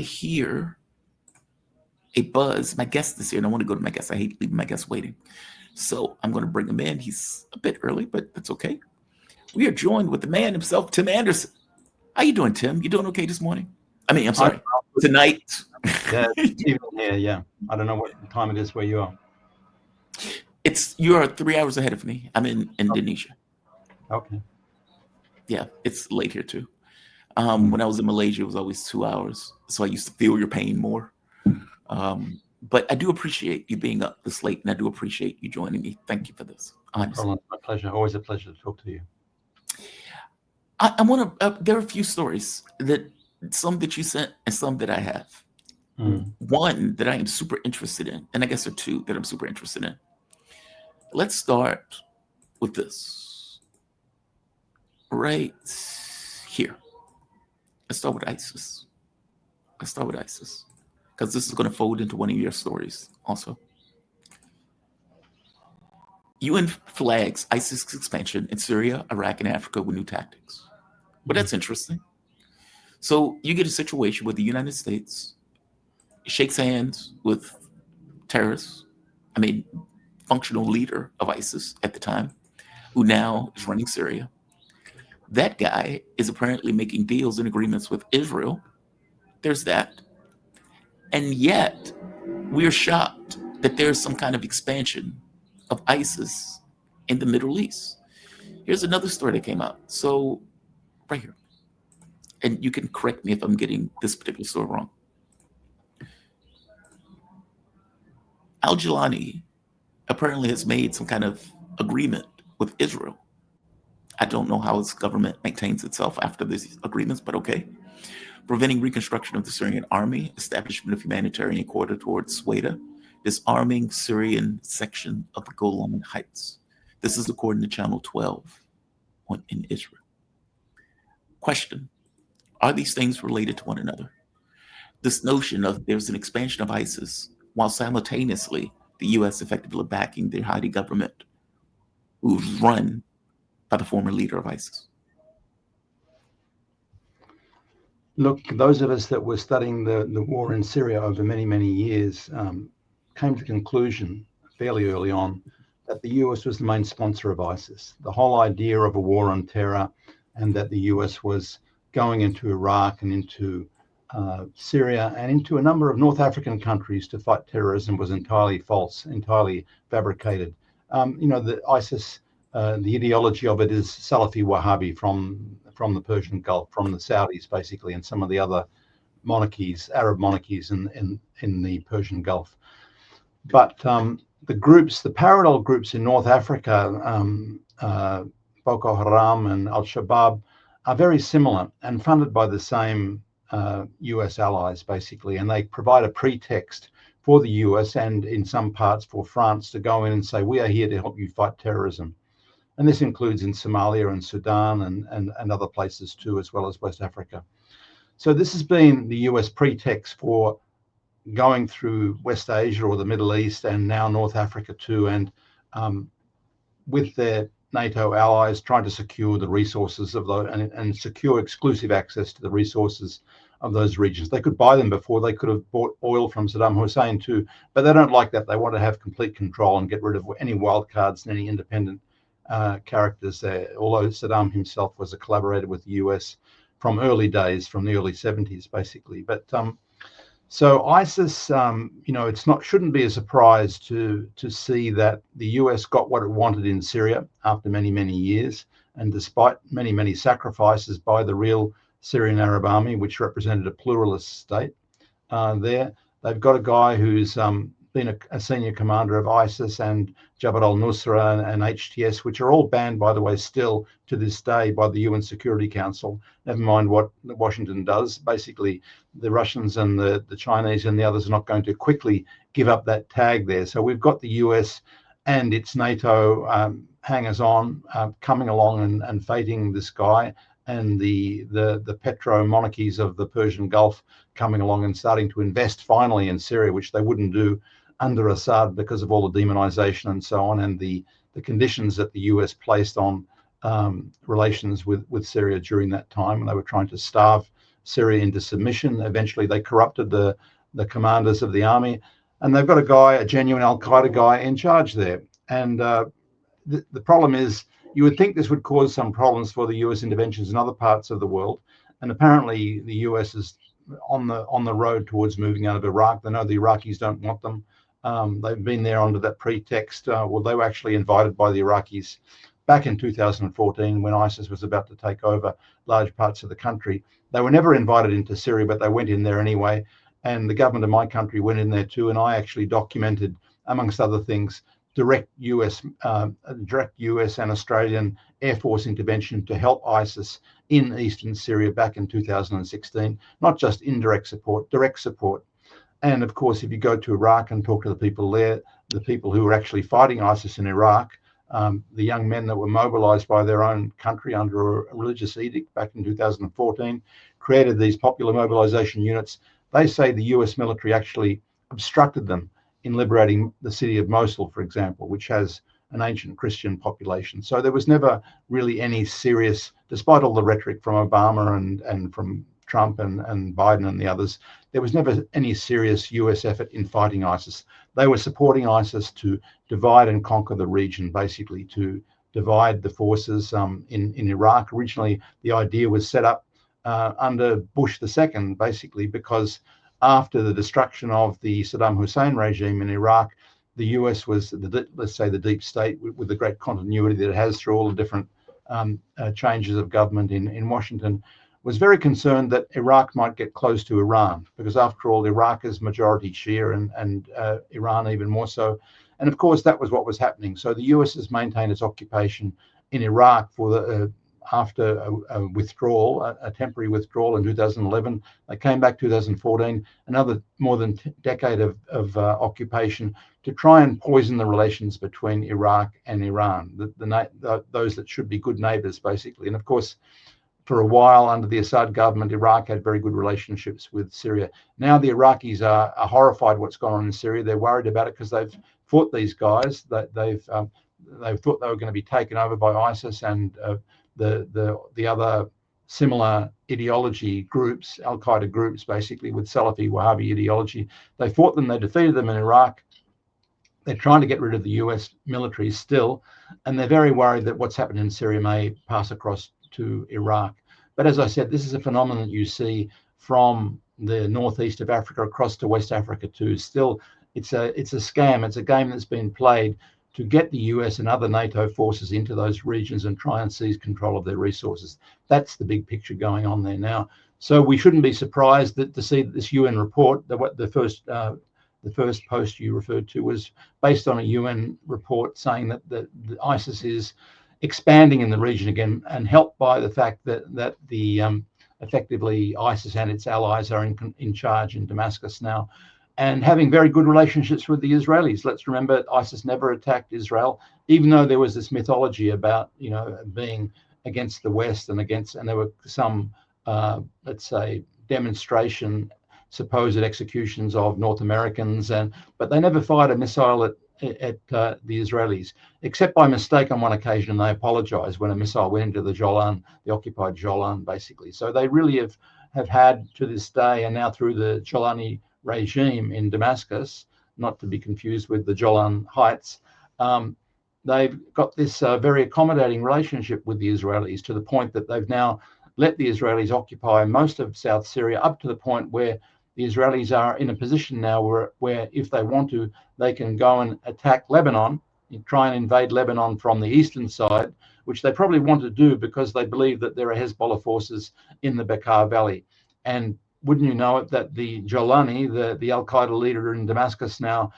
hear a buzz. My guest is here, and I want to go to my guest. I hate leaving my guest waiting. So I'm going to bring him in. He's a bit early, but that's okay. We are joined with the man himself, Tim Anderson. How you doing, Tim? You doing okay this morning? I mean, I'm sorry, tonight. Yeah, evening here, yeah. I don't know what time it is where you are. You are 3 hours ahead of me. I'm in Indonesia. Okay. Yeah, it's late here too. When I was in Malaysia, it was always 2 hours, so I used to feel your pain more. But I do appreciate you being up this late, and I do appreciate you joining me. Thank you for this. Honestly. No problem. My pleasure. Always a pleasure to talk to you. I want to. There are a few stories some that you sent and some that I have. One that I am super interested in, and I guess there are two that I'm super interested in. Let's start with this right here. Let's start with ISIS. Because this is going to fold into one of your stories also. UN flags ISIS expansion in Syria, Iraq, and Africa with new tactics. But that's interesting. So you get a situation where the United States shakes hands with terrorists, functional leader of ISIS at the time, who now is running Syria. That guy is apparently making deals and agreements with Israel. There's that. And yet, we're shocked that there's some kind of expansion of ISIS in the Middle East. Here's another story that came out. So, right here. And you can correct me if I'm getting this particular story wrong. Al-Jilani apparently has made some kind of agreement with Israel. I don't know how his government maintains itself after these agreements, but okay. Preventing reconstruction of the Syrian army, establishment of humanitarian corridor towards Sweda, disarming Syrian section of the Golan Heights. This is according to Channel 12 in Israel. Question, are these things related to one another? This notion of there's an expansion of ISIS while simultaneously the U.S. effectively backing the Hadi government, who's run by the former leader of ISIS. Look, those of us that were studying the war in Syria over many, many years came to the conclusion fairly early on that the US was the main sponsor of ISIS. The whole idea of a war on terror and that the US was going into Iraq and into Syria and into a number of North African countries to fight terrorism was entirely false, entirely fabricated. The ISIS, the ideology of it is Salafi Wahhabi from the Persian Gulf, from the Saudis basically, and some of the other monarchies, Arab monarchies in the Persian Gulf. But the parallel groups in North Africa, Boko Haram and Al-Shabaab, are very similar and funded by the same US allies, basically, and they provide a pretext for the US and in some parts for France to go in and say, we are here to help you fight terrorism. And this includes in Somalia and Sudan and other places too, as well as West Africa. So this has been the US pretext for going through West Asia or the Middle East and now North Africa too, and with their NATO allies trying to secure the resources of those and secure exclusive access to the resources of those regions. They could buy them before. They could have bought oil from Saddam Hussein too, but they don't like that. They want to have complete control and get rid of any wild cards and any independent characters there, although Saddam himself was a collaborator with the US from early days, from the early 70s, basically. But so ISIS, shouldn't be a surprise to see that the US got what it wanted in Syria after many, many years, and despite many, many sacrifices by the real Syrian Arab Army, which represented a pluralist state there. They've got a guy who's been a senior commander of ISIS and Jabhat al-Nusra and HTS, which are all banned, by the way, still to this day by the UN Security Council. Never mind what Washington does. Basically, the Russians and the Chinese and the others are not going to quickly give up that tag there. So we've got the US and its NATO hangers-on coming along and fighting this guy, and the petro monarchies of the Persian Gulf coming along and starting to invest finally in Syria, which they wouldn't do under Assad because of all the demonization and so on, and the conditions that the US placed on relations with Syria during that time. And they were trying to starve Syria into submission. Eventually, they corrupted the commanders of the army, and they've got a guy, a genuine Al Qaeda guy, in charge there. And the problem is, you would think this would cause some problems for the US interventions in other parts of the world, and apparently the US is on the road towards moving out of Iraq. They know the Iraqis don't want them. They've been there under that pretext. Well, they were actually invited by the Iraqis back in 2014 when ISIS was about to take over large parts of the country. They were never invited into Syria, but they went in there anyway. And the government of my country went in there too. And I actually documented, amongst other things, direct US and Australian Air Force intervention to help ISIS in eastern Syria back in 2016. Not just indirect support, direct support. And of course, if you go to Iraq and talk to the people there, the people who were actually fighting ISIS in Iraq, the young men that were mobilized by their own country under a religious edict back in 2014, created these popular mobilization units. They say the US military actually obstructed them in liberating the city of Mosul, for example, which has an ancient Christian population. So there was never really any serious, despite all the rhetoric from Obama and from Trump and Biden and the others, there was never any serious US effort in fighting ISIS. They were supporting ISIS to divide and conquer the region, basically to divide the forces in Iraq. Originally, the idea was set up under Bush II, basically, because after the destruction of the Saddam Hussein regime in Iraq, the US was, let's say, the deep state with the great continuity that it has through all the different changes of government in Washington, was very concerned that Iraq might get close to Iran, because after all, Iraq is majority Shia and Iran even more so. And of course, that was what was happening. So the US has maintained its occupation in Iraq for after a withdrawal, a temporary withdrawal in 2011. They came back 2014, another more than decade of occupation to try and poison the relations between Iraq and Iran, those that should be good neighbors, basically. And of course, for a while under the Assad government, Iraq had very good relationships with Syria. Now the Iraqis are horrified what's gone on in Syria. They're worried about it because they've fought these guys. They've thought they were going to be taken over by ISIS and the other similar ideology groups, Al Qaeda groups, basically with Salafi Wahhabi ideology. They fought them. They defeated them in Iraq. They're trying to get rid of the US military still, and they're very worried that what's happened in Syria may pass across to Iraq. But as I said, this is a phenomenon that you see from the northeast of Africa across to West Africa too. Still, it's a scam. It's a game that's been played to get the US and other NATO forces into those regions and try and seize control of their resources. That's the big picture going on there now. So we shouldn't be surprised to see this UN report. The first post you referred to was based on a UN report saying that the ISIS is expanding in the region again, and helped by the fact that the effectively ISIS and its allies are in charge in Damascus now, and having very good relationships with the Israelis. Let's remember, ISIS never attacked Israel, even though there was this mythology about being against the West and there were some let's say demonstration supposed executions of North Americans, but they never fired a missile at the Israelis, except by mistake on one occasion, and they apologized when a missile went into the Jolan, the occupied Jolan, basically. So they really have had to this day, and now through the Jolani regime in Damascus, not to be confused with the Jolan Heights, they've got this very accommodating relationship with the Israelis, to the point that they've now let the Israelis occupy most of South Syria, up to the point where the Israelis are in a position now where if they want to, they can go and attack Lebanon, and try and invade Lebanon from the eastern side, which they probably want to do because they believe that there are Hezbollah forces in the Bekaa Valley. And wouldn't you know it, that the Jolani, the Al-Qaeda leader in Damascus now,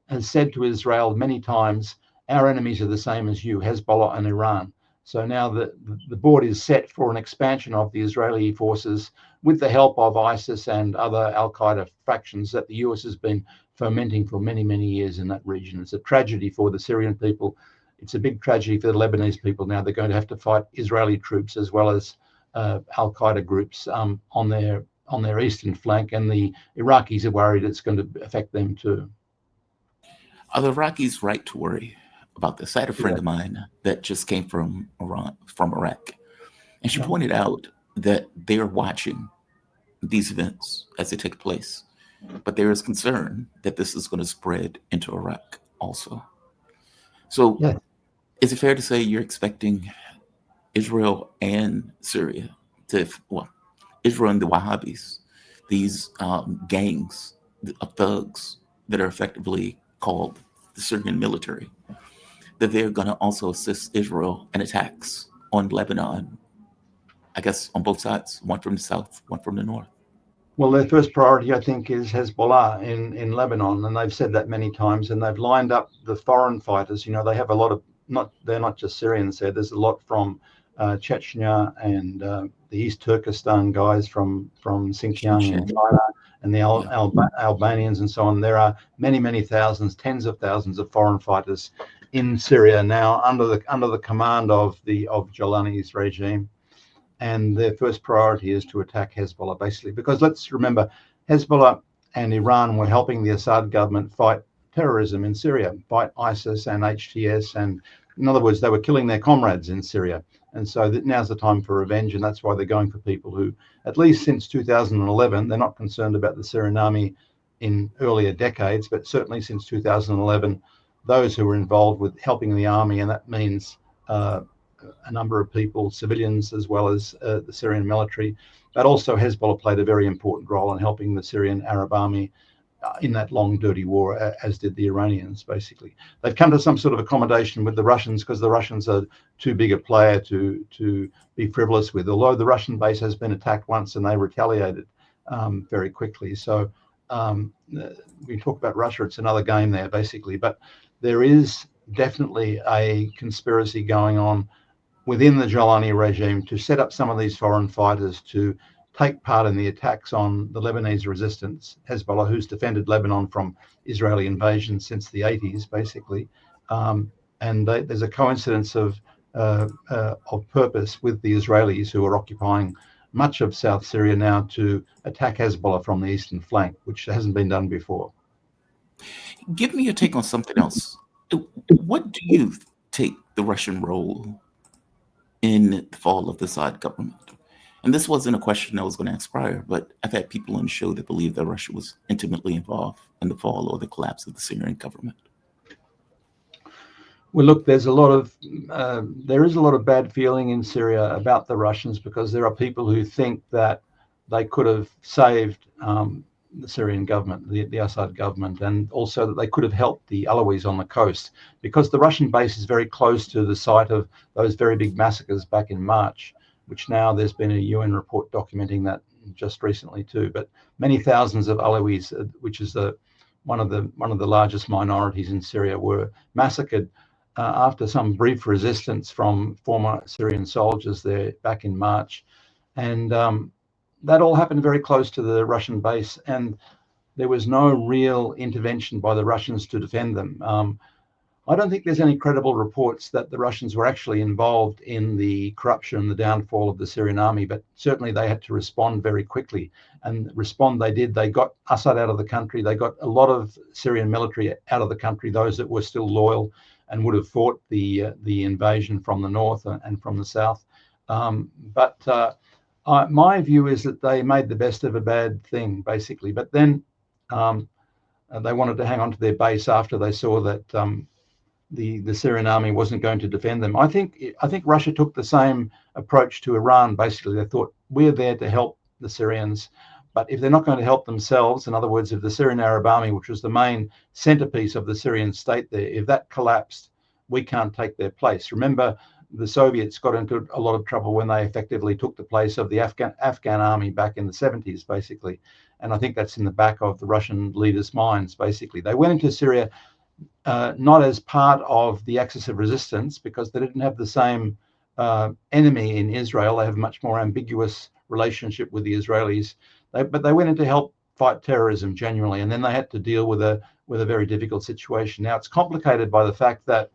has said to Israel many times, our enemies are the same as you, Hezbollah and Iran. So now the board is set for an expansion of the Israeli forces with the help of ISIS and other Al-Qaeda factions that the US has been fomenting for many, many years in that region. It's a tragedy for the Syrian people. It's a big tragedy for the Lebanese people. Now they're going to have to fight Israeli troops as well as Al-Qaeda groups on their eastern flank, and the Iraqis are worried it's going to affect them too. Are the Iraqis right to worry about this? I had a friend of mine that just came from Iraq, and she pointed out that they're watching these events as they take place. But there is concern that this is going to spread into Iraq also. So, Yeah. is it fair to say you're expecting Israel and Syria to, well, Israel and the Wahhabis, these gangs of thugs that are effectively called the Syrian military, that they're going to also assist Israel in attacks on Lebanon, I guess on both sides, one from the south, one from the north? Well, their first priority, I think, is Hezbollah in Lebanon, and they've said that many times. And they've lined up the foreign fighters. They have a lot of they're not just Syrians there. There's a lot from Chechnya and the East Turkestan guys from Xinjiang in Xinjiang. China, and the Yeah. Albanians and so on. There are many thousands, tens of thousands of foreign fighters in Syria now under the command of Jolani's regime. And their first priority is to attack Hezbollah, basically, because let's remember, Hezbollah and Iran were helping the Assad government fight terrorism in Syria, fight ISIS and HTS, and in other words, they were killing their comrades in Syria. And so now's the time for revenge, and that's why they're going for people who, at least since 2011, they're not concerned about the Syrian army in earlier decades, but certainly since 2011, those who were involved with helping the army, and that means a number of people, civilians, as well as the Syrian military. But also Hezbollah played a very important role in helping the Syrian Arab army in that long, dirty war, as did the Iranians, basically. They've come to some sort of accommodation with the Russians because the Russians are too big a player to be frivolous with, although the Russian base has been attacked once and they retaliated very quickly. So we talk about Russia, it's another game there, basically. But there is definitely a conspiracy going on within the Jolani regime to set up some of these foreign fighters to take part in the attacks on the Lebanese resistance, Hezbollah, who's defended Lebanon from Israeli invasion since the 80s, basically. And there's a coincidence of purpose with the Israelis, who are occupying much of South Syria now, to attack Hezbollah from the eastern flank, which hasn't been done before. Give me your take on something else. What do you take the Russian role in the fall of the Assad government? And this wasn't a question I was going to ask prior, but I've had people on the show that believe that Russia was intimately involved in the fall or the collapse of the Syrian government. Well, look, there is a lot of bad feeling in Syria about the Russians, because there are people who think that they could have saved the Syrian government, the Assad government, and also that they could have helped the Alawis on the coast, because the Russian base is very close to the site of those very big massacres back in March, which now there's been a UN report documenting that just recently too. But many thousands of Alawis, which is one of the largest minorities in Syria, were massacred after some brief resistance from former Syrian soldiers there back in March. And that all happened very close to the Russian base, and there was no real intervention by the Russians to defend them. I don't think there's any credible reports that the Russians were actually involved in the corruption and the downfall of the Syrian army, but certainly they had to respond very quickly, and respond they did. They got Assad out of the country. They got a lot of Syrian military out of the country, those that were still loyal and would have fought the invasion from the north and from the south. My view is that they made the best of a bad thing, basically. But then they wanted to hang on to their base after they saw that the Syrian army wasn't going to defend them. I think Russia took the same approach to Iran. Basically, they thought, we're there to help the Syrians, but if they're not going to help themselves, in other words, if the Syrian Arab Army, which was the main centerpiece of the Syrian state there, if that collapsed, we can't take their place. Remember, the Soviets got into a lot of trouble when they effectively took the place of the Afghan army back in the 70s, basically. And I think that's in the back of the Russian leaders' minds, basically. They went into Syria not as part of the axis of resistance, because they didn't have the same enemy in Israel. They have a much more ambiguous relationship with the Israelis. But they went in to help fight terrorism genuinely, and then they had to deal with a very difficult situation. Now, it's complicated by the fact that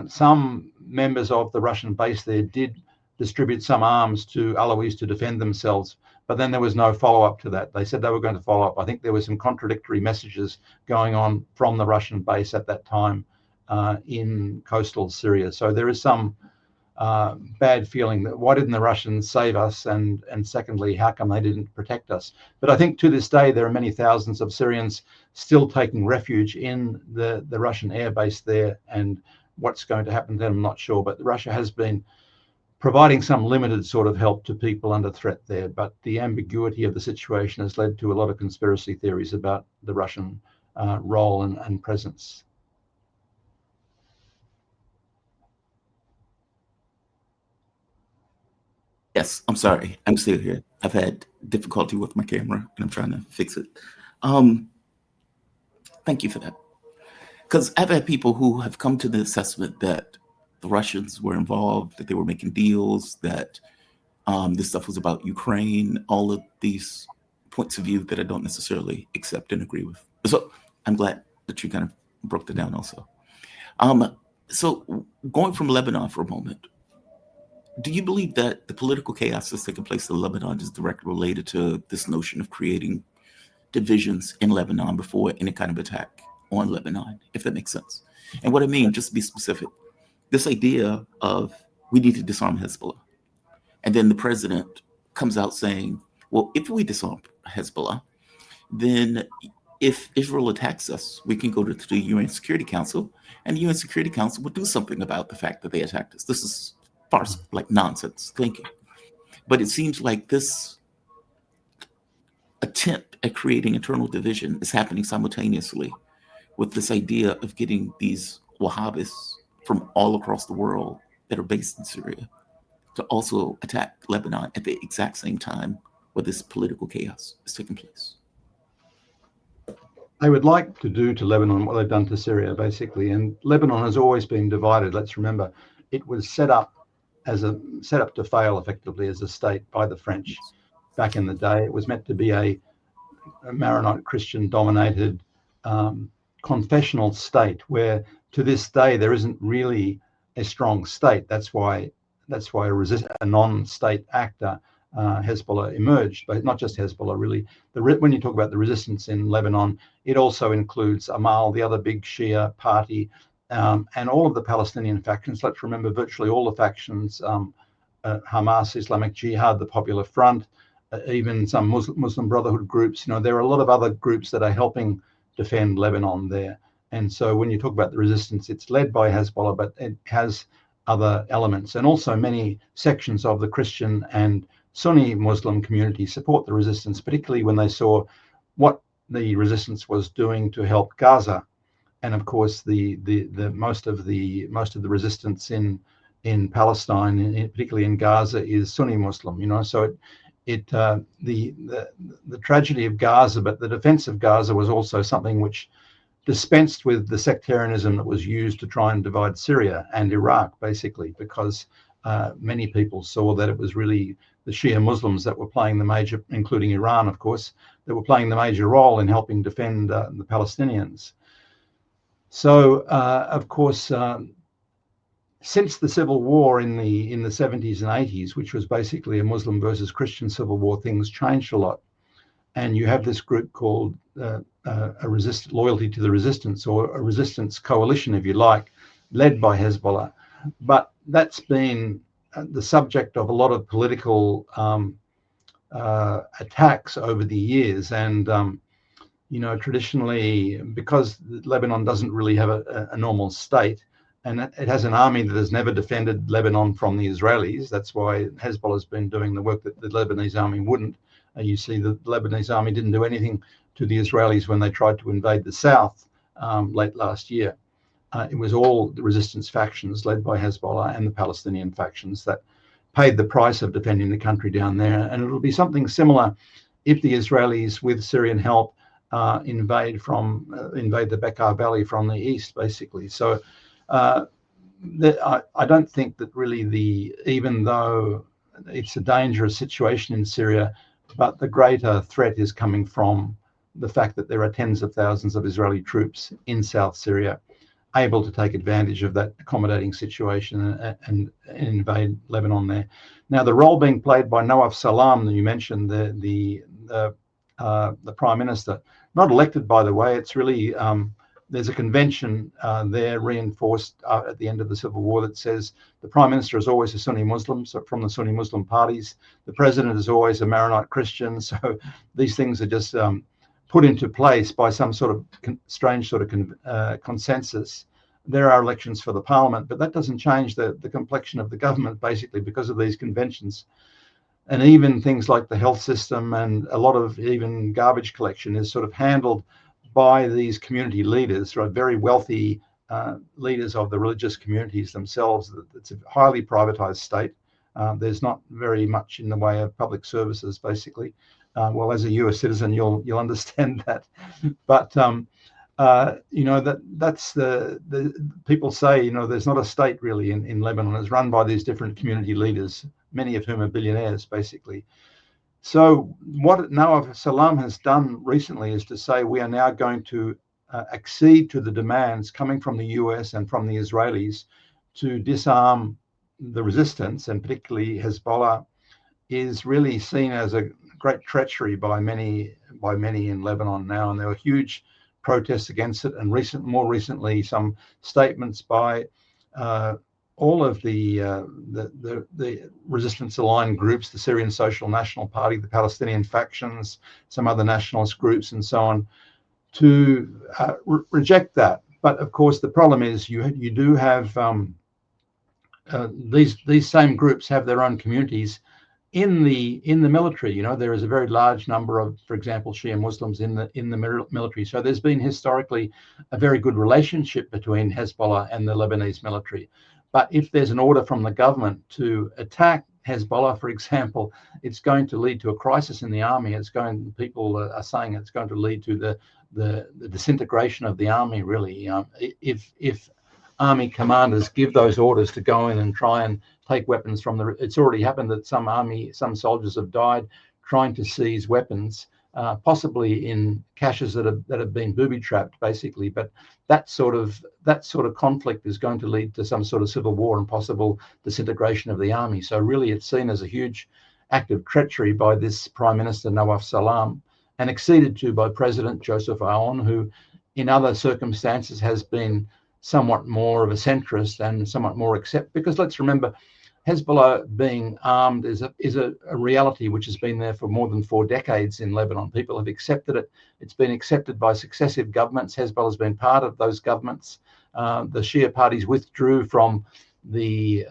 some members of the Russian base there did distribute some arms to Alawis to defend themselves, but then there was no follow-up to that. They said they were going to follow up. I think there were some contradictory messages going on from the Russian base at that time in coastal Syria. So there is some bad feeling that why didn't the Russians save us, and secondly, how come they didn't protect us? But I think to this day there are many thousands of Syrians still taking refuge in the Russian air base there, and what's going to happen to them I'm not sure, but Russia has been providing some limited sort of help to people under threat there, but the ambiguity of the situation has led to a lot of conspiracy theories about the Russian role and presence. Yes, I'm sorry. I'm still here. I've had difficulty with my camera and I'm trying to fix it. Um, Thank you for that. Because I've had people who have come to the assessment that the Russians were involved, that they were making deals, that this stuff was about Ukraine, all of these points of view that I don't necessarily accept and agree with. So I'm glad that you kind of broke that down also. So going from Lebanon for a moment, do you believe that the political chaos that's taking place in Lebanon is directly related to this notion of creating divisions in Lebanon before any kind of attack on Lebanon, if that makes sense? And what I mean, just to be specific, this idea of we need to disarm Hezbollah. And then the president comes out saying, well, if we disarm Hezbollah, then if Israel attacks us, we can go to the UN Security Council, and the UN Security Council will do something about the fact that they attacked us. This is farce, like nonsense thinking. But it seems like this attempt at creating internal division is happening simultaneously with this idea of getting these Wahhabists from all across the world that are based in Syria to also attack Lebanon at the exact same time where this political chaos is taking place. They would like to do to Lebanon what they've done to Syria, basically. And Lebanon has always been divided. Let's remember, it was set up to fail effectively as a state by the French back in the day. It was meant to be a Maronite Christian dominated confessional state, where to this day there isn't really a strong state. That's why a non-state actor, Hezbollah, emerged, but not just Hezbollah really. When you talk about the resistance in Lebanon, it also includes Amal, the other big Shia party, and all of the Palestinian factions. Let's remember virtually all the factions, Hamas, Islamic Jihad, the Popular Front, even some Muslim Brotherhood groups. There are a lot of other groups that are helping defend Lebanon there. And so when you talk about the resistance, it's led by Hezbollah, but it has other elements. And also many sections of the Christian and Sunni Muslim community support the resistance, particularly when they saw what the resistance was doing to help Gaza. And of course, the most of the resistance in Palestine, particularly in Gaza, is Sunni Muslim. So the tragedy of Gaza, but the defense of Gaza was also something which dispensed with the sectarianism that was used to try and divide Syria and Iraq, basically, because many people saw that it was really the Shia Muslims that were playing the major, including Iran, of course, that were playing the major role in helping defend the Palestinians. So, of course, since the civil war in the 70s and 80s, which was basically a Muslim versus Christian civil war, things changed a lot. And you have this group called Loyalty to the Resistance, or a resistance coalition, if you like, led by Hezbollah. But that's been the subject of a lot of political attacks over the years. And traditionally, because Lebanon doesn't really have a normal state, and it has an army that has never defended Lebanon from the Israelis. That's why Hezbollah has been doing the work that the Lebanese army wouldn't. You see, the Lebanese army didn't do anything to the Israelis when they tried to invade the south late last year. It was all the resistance factions led by Hezbollah and the Palestinian factions that paid the price of defending the country down there. And it'll be something similar if the Israelis, with Syrian help, invade the Bekaa Valley from the east, basically. So I don't think that really even though it's a dangerous situation in Syria, but the greater threat is coming from the fact that there are tens of thousands of Israeli troops in South Syria able to take advantage of that accommodating situation and invade Lebanon there. Now, the role being played by Nawaf Salam that you mentioned, the Prime Minister, not elected, by the way, it's really there's a convention there reinforced at the end of the Civil War that says the Prime Minister is always a Sunni Muslim, so from the Sunni Muslim parties. The President is always a Maronite Christian. So these things are just put into place by some sort of strange sort of consensus. There are elections for the Parliament, but that doesn't change the complexion of the government, basically, because of these conventions. And even things like the health system and a lot of even garbage collection is sort of handled by these community leaders, right? Very wealthy leaders of the religious communities themselves. It's a highly privatized state. There's not very much in the way of public services, basically. Well, as a US citizen, you'll understand that. But that's the people say, there's not a state really in Lebanon. It's run by these different community leaders, many of whom are billionaires, basically. So what Nawaf Salam has done recently is to say we are now going to accede to the demands coming from the US and from the Israelis to disarm the resistance, and particularly Hezbollah is really seen as a great treachery by many in Lebanon now, and there were huge protests against it, and more recently some statements by all of the resistance-aligned groups, the Syrian Social National Party, the Palestinian factions, some other nationalist groups, and so on, to reject that. But of course, the problem is you do have these same groups have their own communities in the military. There is a very large number of, for example, Shia Muslims in the military. So there's been historically a very good relationship between Hezbollah and the Lebanese military. But if there's an order from the government to attack Hezbollah, for example, it's going to lead to a crisis in the army. People are saying it's going to lead to the disintegration of the army, really. If army commanders give those orders to go in and try and take weapons from it's already happened that some soldiers have died trying to seize weapons, possibly in caches that have been booby trapped, basically. But that sort of conflict is going to lead to some sort of civil war and possible disintegration of the army. So really, it's seen as a huge act of treachery by this Prime Minister Nawaf Salam, and acceded to by President Joseph Aoun, who, in other circumstances, has been somewhat more of a centrist and somewhat more because let's remember, Hezbollah being armed is a reality which has been there for more than 4 decades in Lebanon. People have accepted it. It's been accepted by successive governments. Hezbollah has been part of those governments. The Shia parties withdrew from the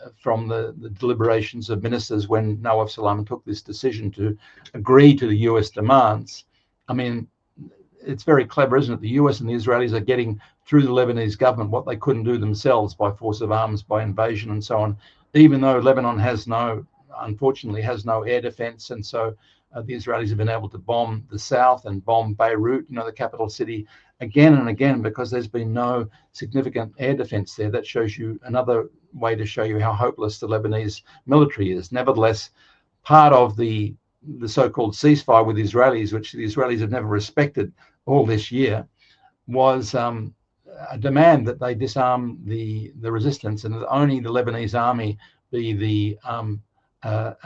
deliberations of ministers when Nawaf Salam took this decision to agree to the US demands. I mean, it's very clever, isn't it? The US and the Israelis are getting through the Lebanese government what they couldn't do themselves by force of arms, by invasion and so on, even though Lebanon unfortunately has no air defense. And so the Israelis have been able to bomb the south and bomb Beirut, the capital city, again and again, because there's been no significant air defense there. That shows you another way to show you how hopeless the Lebanese military is. Nevertheless, part of the so-called ceasefire with the Israelis, which the Israelis have never respected all this year, was a demand that they disarm the resistance and that only the Lebanese army be an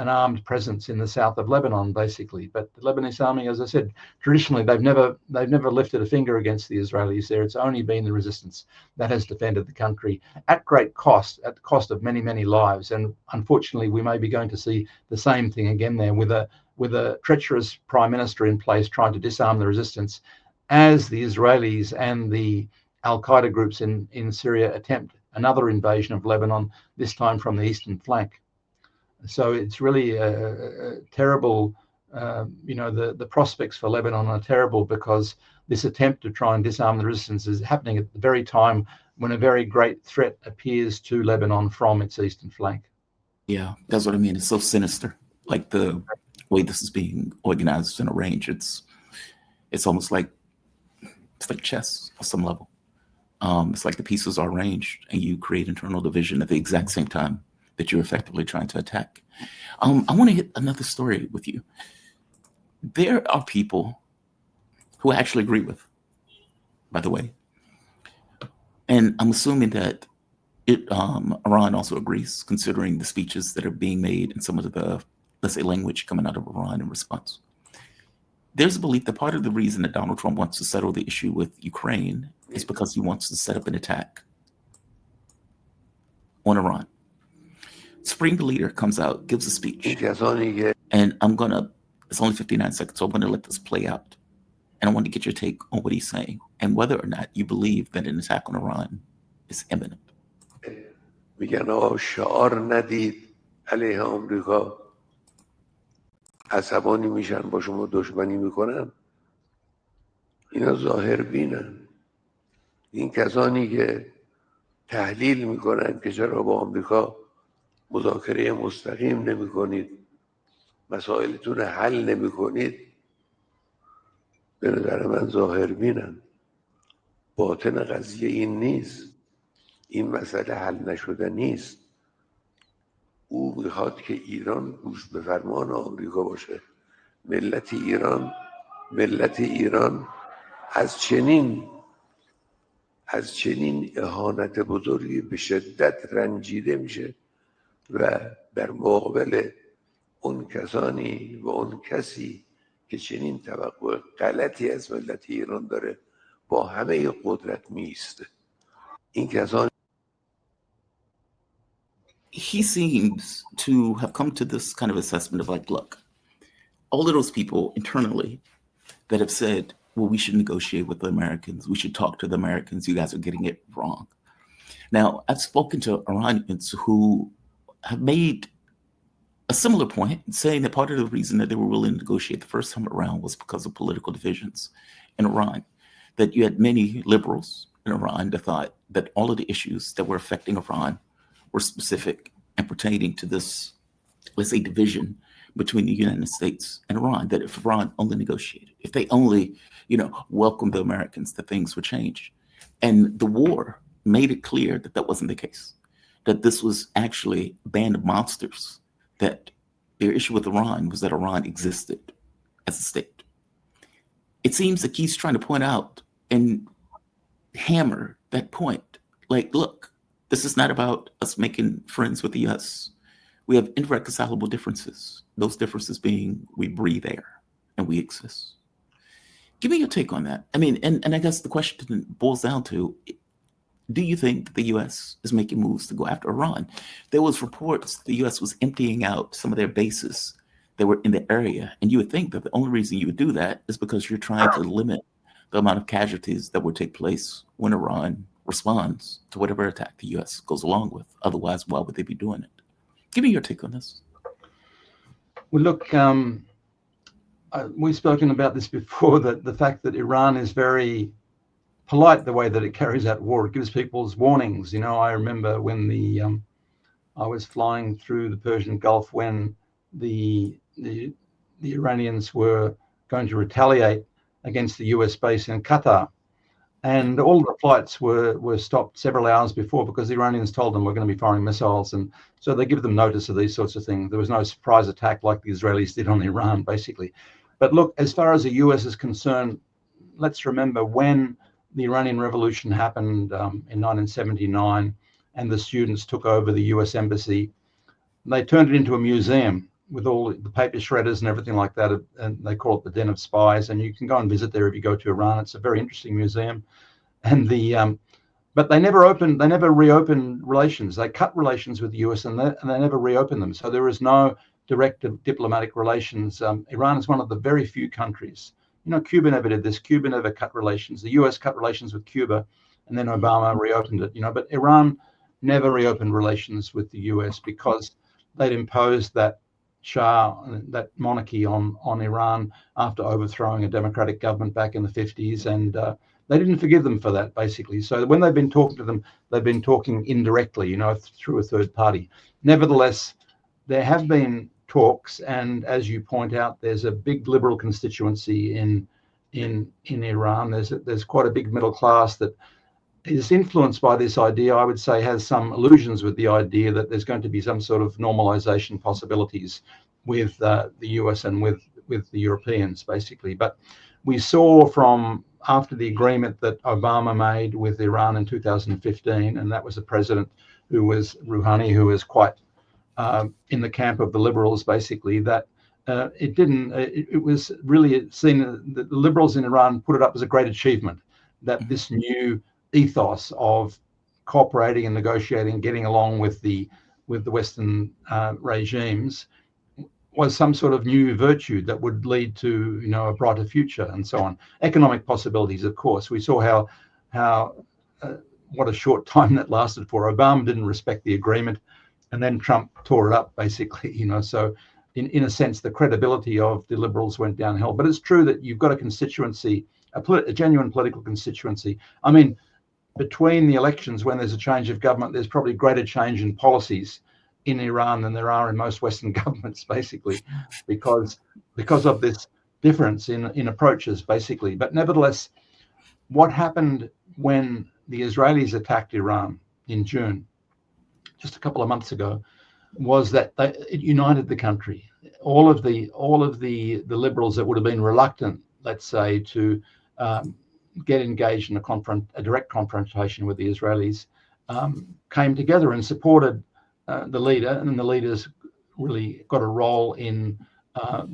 armed presence in the south of Lebanon, basically. But the Lebanese army, as I said, traditionally they've never lifted a finger against the Israelis there. It's only been the resistance that has defended the country at great cost, at the cost of many, many lives. And unfortunately, we may be going to see the same thing again there with a treacherous prime minister in place trying to disarm the resistance, as the Israelis and the Al-Qaeda groups in Syria attempt another invasion of Lebanon, this time from the eastern flank. So it's really a terrible, the prospects for Lebanon are terrible, because this attempt to try and disarm the resistance is happening at the very time when a very great threat appears to Lebanon from its eastern flank. Yeah, that's what I mean. It's so sinister. Like the way this is being organized and arranged, it's almost like chess on some level. It's like the pieces are arranged and you create internal division at the exact same time that you're effectively trying to attack. I want to hit another story with you. There are people who I actually agree with, by the way. And I'm assuming that Iran also agrees, considering the speeches that are being made and some of the, let's say, language coming out of Iran in response. there's a belief that part of the reason that Donald Trump wants to settle the issue with Ukraine is because he wants to set up an attack on Iran. Supreme Leader comes out, gives a speech, and it's only 59 seconds, so I'm going to let this play out. And I want to get your take on what he's saying and whether or not you believe that an attack on Iran is imminent. میگن آقا شعار ندید علیه آمریکا، عصبانی میشن، با شما دشمنی میکنن. اینا ظاهر بینن. این کسانی که تحلیل میکنن که چرا با آمریکا مذاکره مستقیم نمیکنید، مسائلتون حل نمیکنید، به نظر من ظاهر بینن. باطن قضیه این نیست. این مسئله حل نشده نیست. او میخواد که ایران گوش به فرمان آمریکا باشه. ملت ایران از چنین اهانت بزرگی به شدت رنجیده میشه و در مقابل اون کسانی و اون کسی که چنین توقع غلطی از ملت ایران داره با همه قدرت میسته. این کسانی He seems to have come to this kind of assessment of like, look, all of those people internally that have said, well, we should negotiate with the Americans, we should talk to the Americans, you guys are getting it wrong. Now, I've spoken to Iranians who have made a similar point, saying that part of the reason that they were willing to negotiate the first time around was because of political divisions in Iran, that you had many liberals in Iran that thought that all of the issues that were affecting Iran were specific and pertaining to this, let's say, division between the United States and Iran, that if Iran only negotiated, if they only, welcomed the Americans, that things would change. And the war made it clear that that wasn't the case, that this was actually a band of monsters, that their issue with Iran was that Iran existed as a state. It seems that he's trying to point out and hammer that point. Like, look, this is not about us making friends with the US. We have irreconcilable differences. Those differences being we breathe air and we exist. Give me your take on that. I mean, and I guess the question boils down to, do you think that the U.S. is making moves to go after Iran? There was reports the U.S. was emptying out some of their bases that were in the area. And you would think that the only reason you would do that is because you're trying to limit the amount of casualties that would take place when Iran responds to whatever attack the U.S. goes along with. Otherwise, why would they be doing it? Give me your take on this. Well, look, we've spoken about this before, that the fact that Iran is very polite the way that it carries out war. It gives people's warnings. I remember when I was flying through the Persian Gulf when the Iranians were going to retaliate against the US base in Qatar. And all the flights were stopped several hours before because the Iranians told them we're going to be firing missiles. And so they give them notice of these sorts of things. There was no surprise attack like the Israelis did on Iran, basically. But look, as far as the US is concerned, let's remember when the Iranian Revolution happened in 1979 and the students took over the US embassy, they turned it into a museum with all the paper shredders and everything like that, and they call it the Den of Spies. And you can go and visit there if you go to Iran. It's a very interesting museum. And but they never reopened relations. They cut relations with the US and they never reopened them. So there is no direct diplomatic relations. Iran is one of the very few countries. Cuba never did this. Cuba never cut relations. The US cut relations with Cuba, and then Obama reopened it. But Iran never reopened relations with the US because they'd imposed that Shah, that monarchy on Iran after overthrowing a democratic government back in the 50s, and they didn't forgive them for that, basically. So when they've been talking to them, they've been talking indirectly, through a third party. Nevertheless, there have been talks, and as you point out, there's a big liberal constituency in Iran. There's quite a big middle class that is influenced by this idea. I would say has some illusions with the idea that there's going to be some sort of normalization possibilities with the US and with the Europeans, basically. But we saw from after the agreement that Obama made with Iran in 2015, and that was a president who was Rouhani, who was quite in the camp of the liberals, basically, that it didn't. It was really seen that the liberals in Iran put it up as a great achievement that this new ethos of cooperating and negotiating, getting along with the Western regimes, was some sort of new virtue that would lead to a brighter future and so on. Economic possibilities, of course. We saw how what a short time that lasted for. Obama didn't respect the agreement, and then Trump tore it up, basically. So in a sense, the credibility of the liberals went downhill. But it's true that you've got a constituency, a genuine political constituency. I mean, between the elections, when there's a change of government, there's probably greater change in policies in Iran than there are in most Western governments, basically, because of this difference in approaches, basically. But nevertheless, what happened when the Israelis attacked Iran in June, just a couple of months ago, was that it united the country. All of the liberals that would have been reluctant, let's say, to get engaged in a direct confrontation with the Israelis, came together and supported the leader, and the leaders really got a role in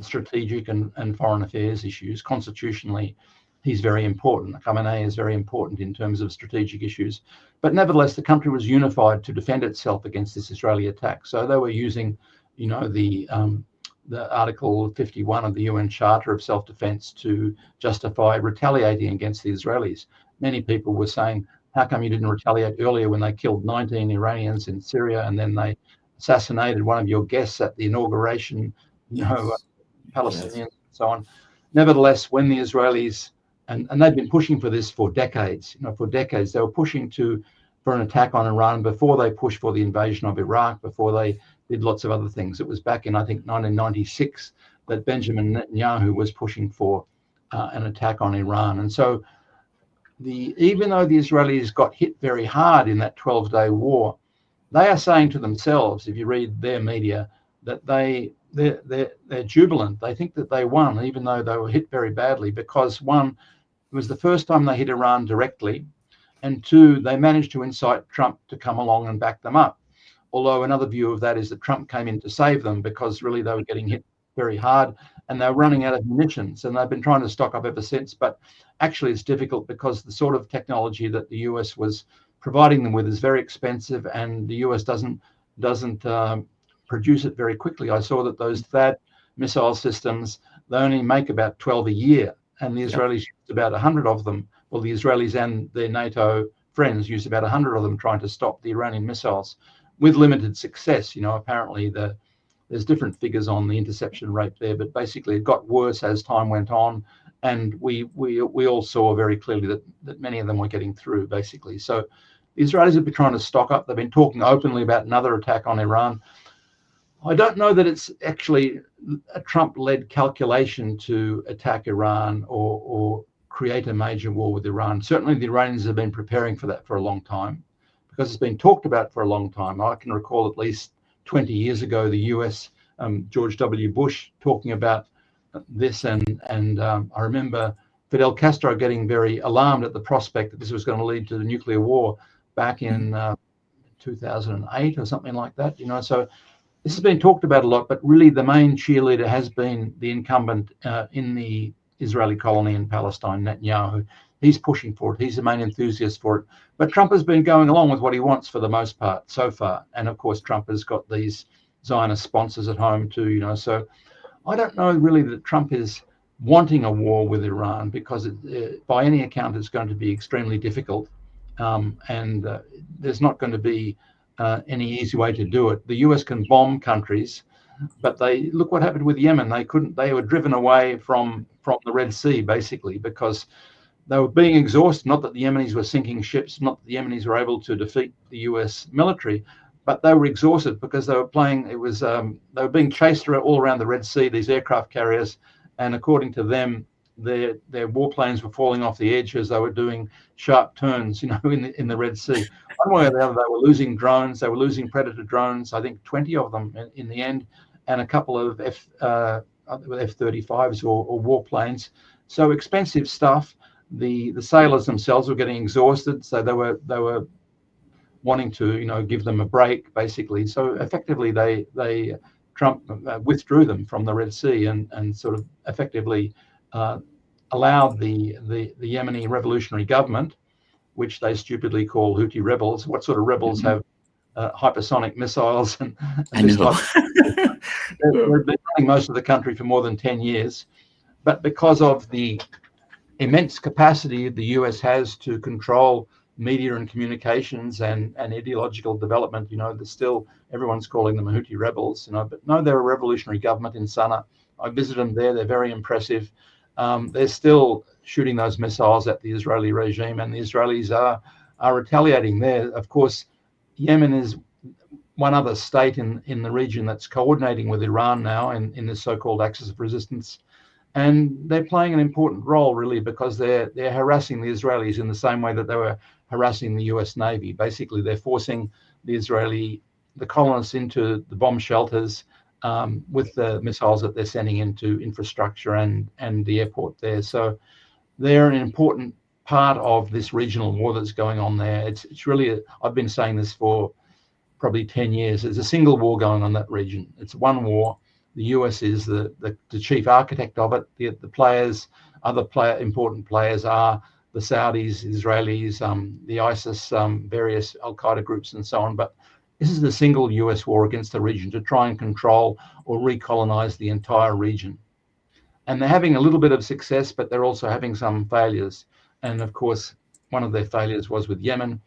strategic and foreign affairs issues. Constitutionally, he's very important. Khamenei is very important in terms of strategic issues. But nevertheless, the country was unified to defend itself against this Israeli attack. So they were using, the Article 51 of the UN Charter of Self-Defense to justify retaliating against the Israelis. Many people were saying, how come you didn't retaliate earlier when they killed 19 Iranians in Syria, and then they assassinated one of your guests at the inauguration, Palestinians and so on. Nevertheless, when the Israelis, and they've been pushing for this for decades, they were pushing for an attack on Iran before they pushed for the invasion of Iraq, before they did lots of other things. It was back in, I think, 1996 that Benjamin Netanyahu was pushing for an attack on Iran. And so even though the Israelis got hit very hard in that 12-day war, they are saying to themselves, if you read their media, that they're jubilant. They think that they won, even though they were hit very badly, because one, it was the first time they hit Iran directly, and two, they managed to incite Trump to come along and back them up. Although another view of that is that Trump came in to save them, because really they were getting hit very hard and they were running out of munitions, and they've been trying to stock up ever since. But actually it's difficult because the sort of technology that the US was providing them with is very expensive, and the US doesn't produce it very quickly. I saw that those THAAD missile systems, they only make about 12 a year, and the Israelis use about 100 of them. Well, the Israelis and their NATO friends use about 100 of them trying to stop the Iranian missiles, with limited success. Apparently there's different figures on the interception rate there, but basically it got worse as time went on, and we all saw very clearly that many of them were getting through, basically. So the Israelis have been trying to stock up. They've been talking openly about another attack on Iran. I don't know that it's actually a Trump-led calculation to attack Iran or create a major war with Iran. Certainly the Iranians have been preparing for that for a long time, because it's been talked about for a long time. I can recall at least 20 years ago, the US, George W. Bush, talking about this, and I remember Fidel Castro getting very alarmed at the prospect that this was going to lead to the nuclear war back in 2008 or something like that. So this has been talked about a lot, but really the main cheerleader has been the incumbent in the Israeli colony in Palestine, Netanyahu. He's pushing for it. He's the main enthusiast for it. But Trump has been going along with what he wants for the most part so far. And of course, Trump has got these Zionist sponsors at home too, So I don't know really that Trump is wanting a war with Iran, because by any account, it's going to be extremely difficult. And there's not going to be any easy way to do it. The US can bomb countries, but look what happened with Yemen. They were driven away from the Red Sea, basically, because they were being exhausted. Not that the Yemenis were sinking ships, not that the Yemenis were able to defeat the US military, but they were exhausted because they were they were being chased all around the Red Sea, these aircraft carriers, and according to them, their warplanes were falling off the edge as they were doing sharp turns, in the Red Sea. One way or the other, they were losing drones. They were losing Predator drones, I think 20 of them in the end, and a couple of F-35s or warplanes. So expensive stuff. The sailors themselves were getting exhausted, so they were wanting to give them a break, basically. So effectively they Trump withdrew them from the Red Sea and sort of effectively allowed the Yemeni revolutionary government, which they stupidly call Houthi rebels. What sort of rebels have hypersonic missiles and I this know. type of they've been running most of the country for more than 10 years. But because of the immense capacity the US has to control media and communications and ideological development, there's still, everyone's calling them Houthi rebels, but no, they're a revolutionary government in Sana'a. I visited them there. They're very impressive. They're still shooting those missiles at the Israeli regime, and the Israelis are retaliating there. Of course, Yemen is one other state in the region that's coordinating with Iran now in this so-called axis of resistance. And they're playing an important role, really, because they're harassing the Israelis in the same way that they were harassing the US Navy. Basically, they're forcing the colonists into the bomb shelters with the missiles that they're sending into infrastructure and the airport there. So they're an important part of this regional war that's going on there. It's really, I've been saying this for probably 10 years. There's a single war going on in that region. It's one war. The US is the chief architect of it. The important players are the Saudis, the Israelis, the ISIS, various Al-Qaeda groups and so on. But this is the single US war against the region to try and control or recolonize the entire region. And they're having a little bit of success, but they're also having some failures. And of course, one of their failures was with Yemen.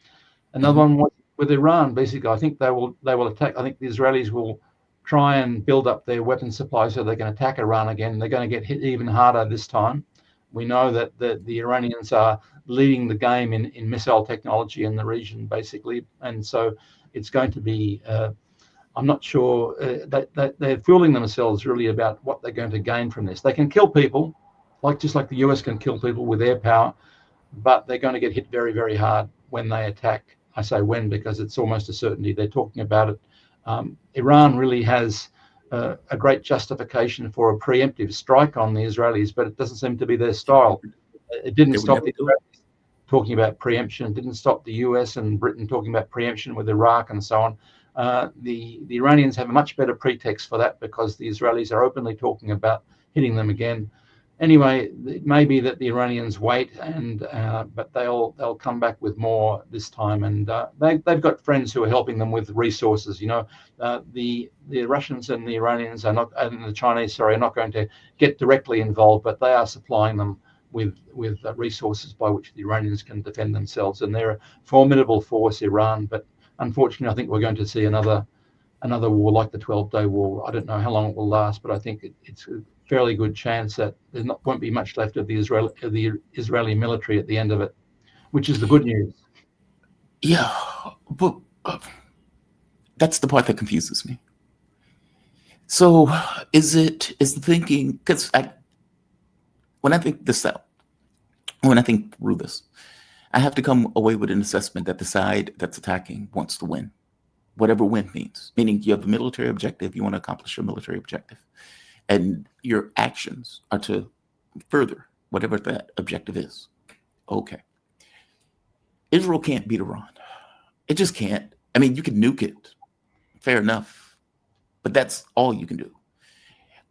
Another one was with Iran. Basically, I think they will attack. I think the Israelis will try and build up their weapon supply so they can attack Iran again. They're going to get hit even harder this time. We know that the Iranians are leading the game in missile technology in the region, basically. And so it's going to be, I'm not sure, that they're fooling themselves really about what they're going to gain from this. They can kill people, just like the US can kill people with air power, but they're going to get hit very, very hard when they attack. I say when because it's almost a certainty. They're talking about it. Iran really has a great justification for a preemptive strike on the Israelis, but it doesn't seem to be their style. It didn't stop the Israelis talking about preemption. It didn't stop the US and Britain talking about preemption with Iraq and so on. The Iranians have a much better pretext for that because the Israelis are openly talking about hitting them again. Anyway, it may be that the Iranians wait, but they'll come back with more this time, and they've got friends who are helping them with resources. The Russians and the Iranians are not, and the Chinese, are not going to get directly involved, but they are supplying them with resources by which the Iranians can defend themselves, and they're a formidable force, Iran. But unfortunately, I think we're going to see another war like the 12-day war. I don't know how long it will last, but I think it's a fairly good chance that there won't be much left of the Israeli military at the end of it, which is the good news. Yeah, but that's the part that confuses me. So is the thinking, because when I think this out, when I think through this, I have to come away with an assessment that the side that's attacking wants to win, whatever win means, meaning you have a military objective, you want to accomplish your military objective, and your actions are to further whatever that objective is. Okay. Israel can't beat Iran. It just can't. I mean, you can nuke it. Fair enough. But that's all you can do.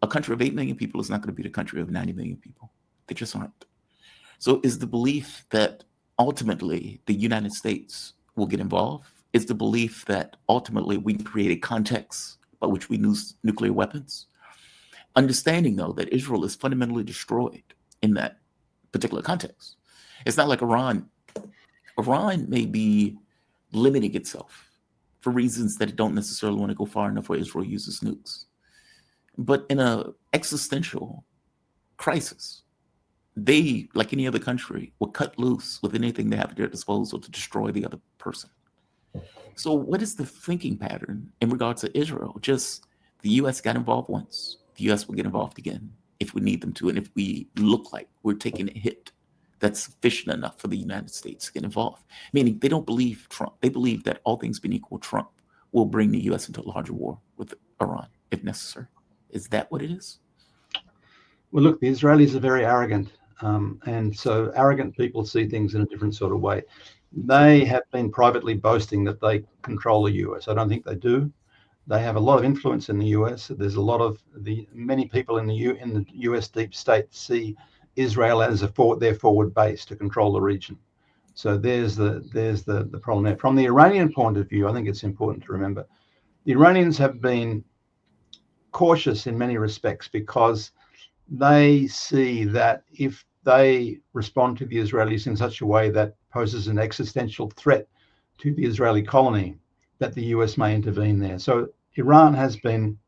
A country of 8 million people is not going to beat a country of 90 million people. They just aren't. So is the belief that ultimately the United States will get involved? Is the belief that ultimately we can create a context by which we use nuclear weapons? Understanding, though, that Israel is fundamentally destroyed in that particular context. It's not like Iran. Iran may be limiting itself for reasons that it don't necessarily want to go far enough where Israel uses nukes. But in an existential crisis, they, like any other country, will cut loose with anything they have at their disposal to destroy the other person. So what is the thinking pattern in regards to Israel? Just the U.S. got involved once. The U.S. will get involved again if we need them to, and if we look like we're taking a hit that's sufficient enough for the United States to get involved. Meaning they don't believe Trump. They believe that all things being equal, Trump will bring the U.S. into a larger war with Iran if necessary. Is that what it is? Well, look, the Israelis are very arrogant, and so arrogant people see things in a different sort of way. They have been privately boasting that they control the U.S. I don't think they do. They have a lot of influence in the US. There's a lot of many people in the US deep state see Israel as their forward base to control the region. So there's the problem there. From the Iranian point of view, I think it's important to remember the Iranians have been cautious in many respects because they see that if they respond to the Israelis in such a way that poses an existential threat to the Israeli colony, that the US may intervene there. So Iran has been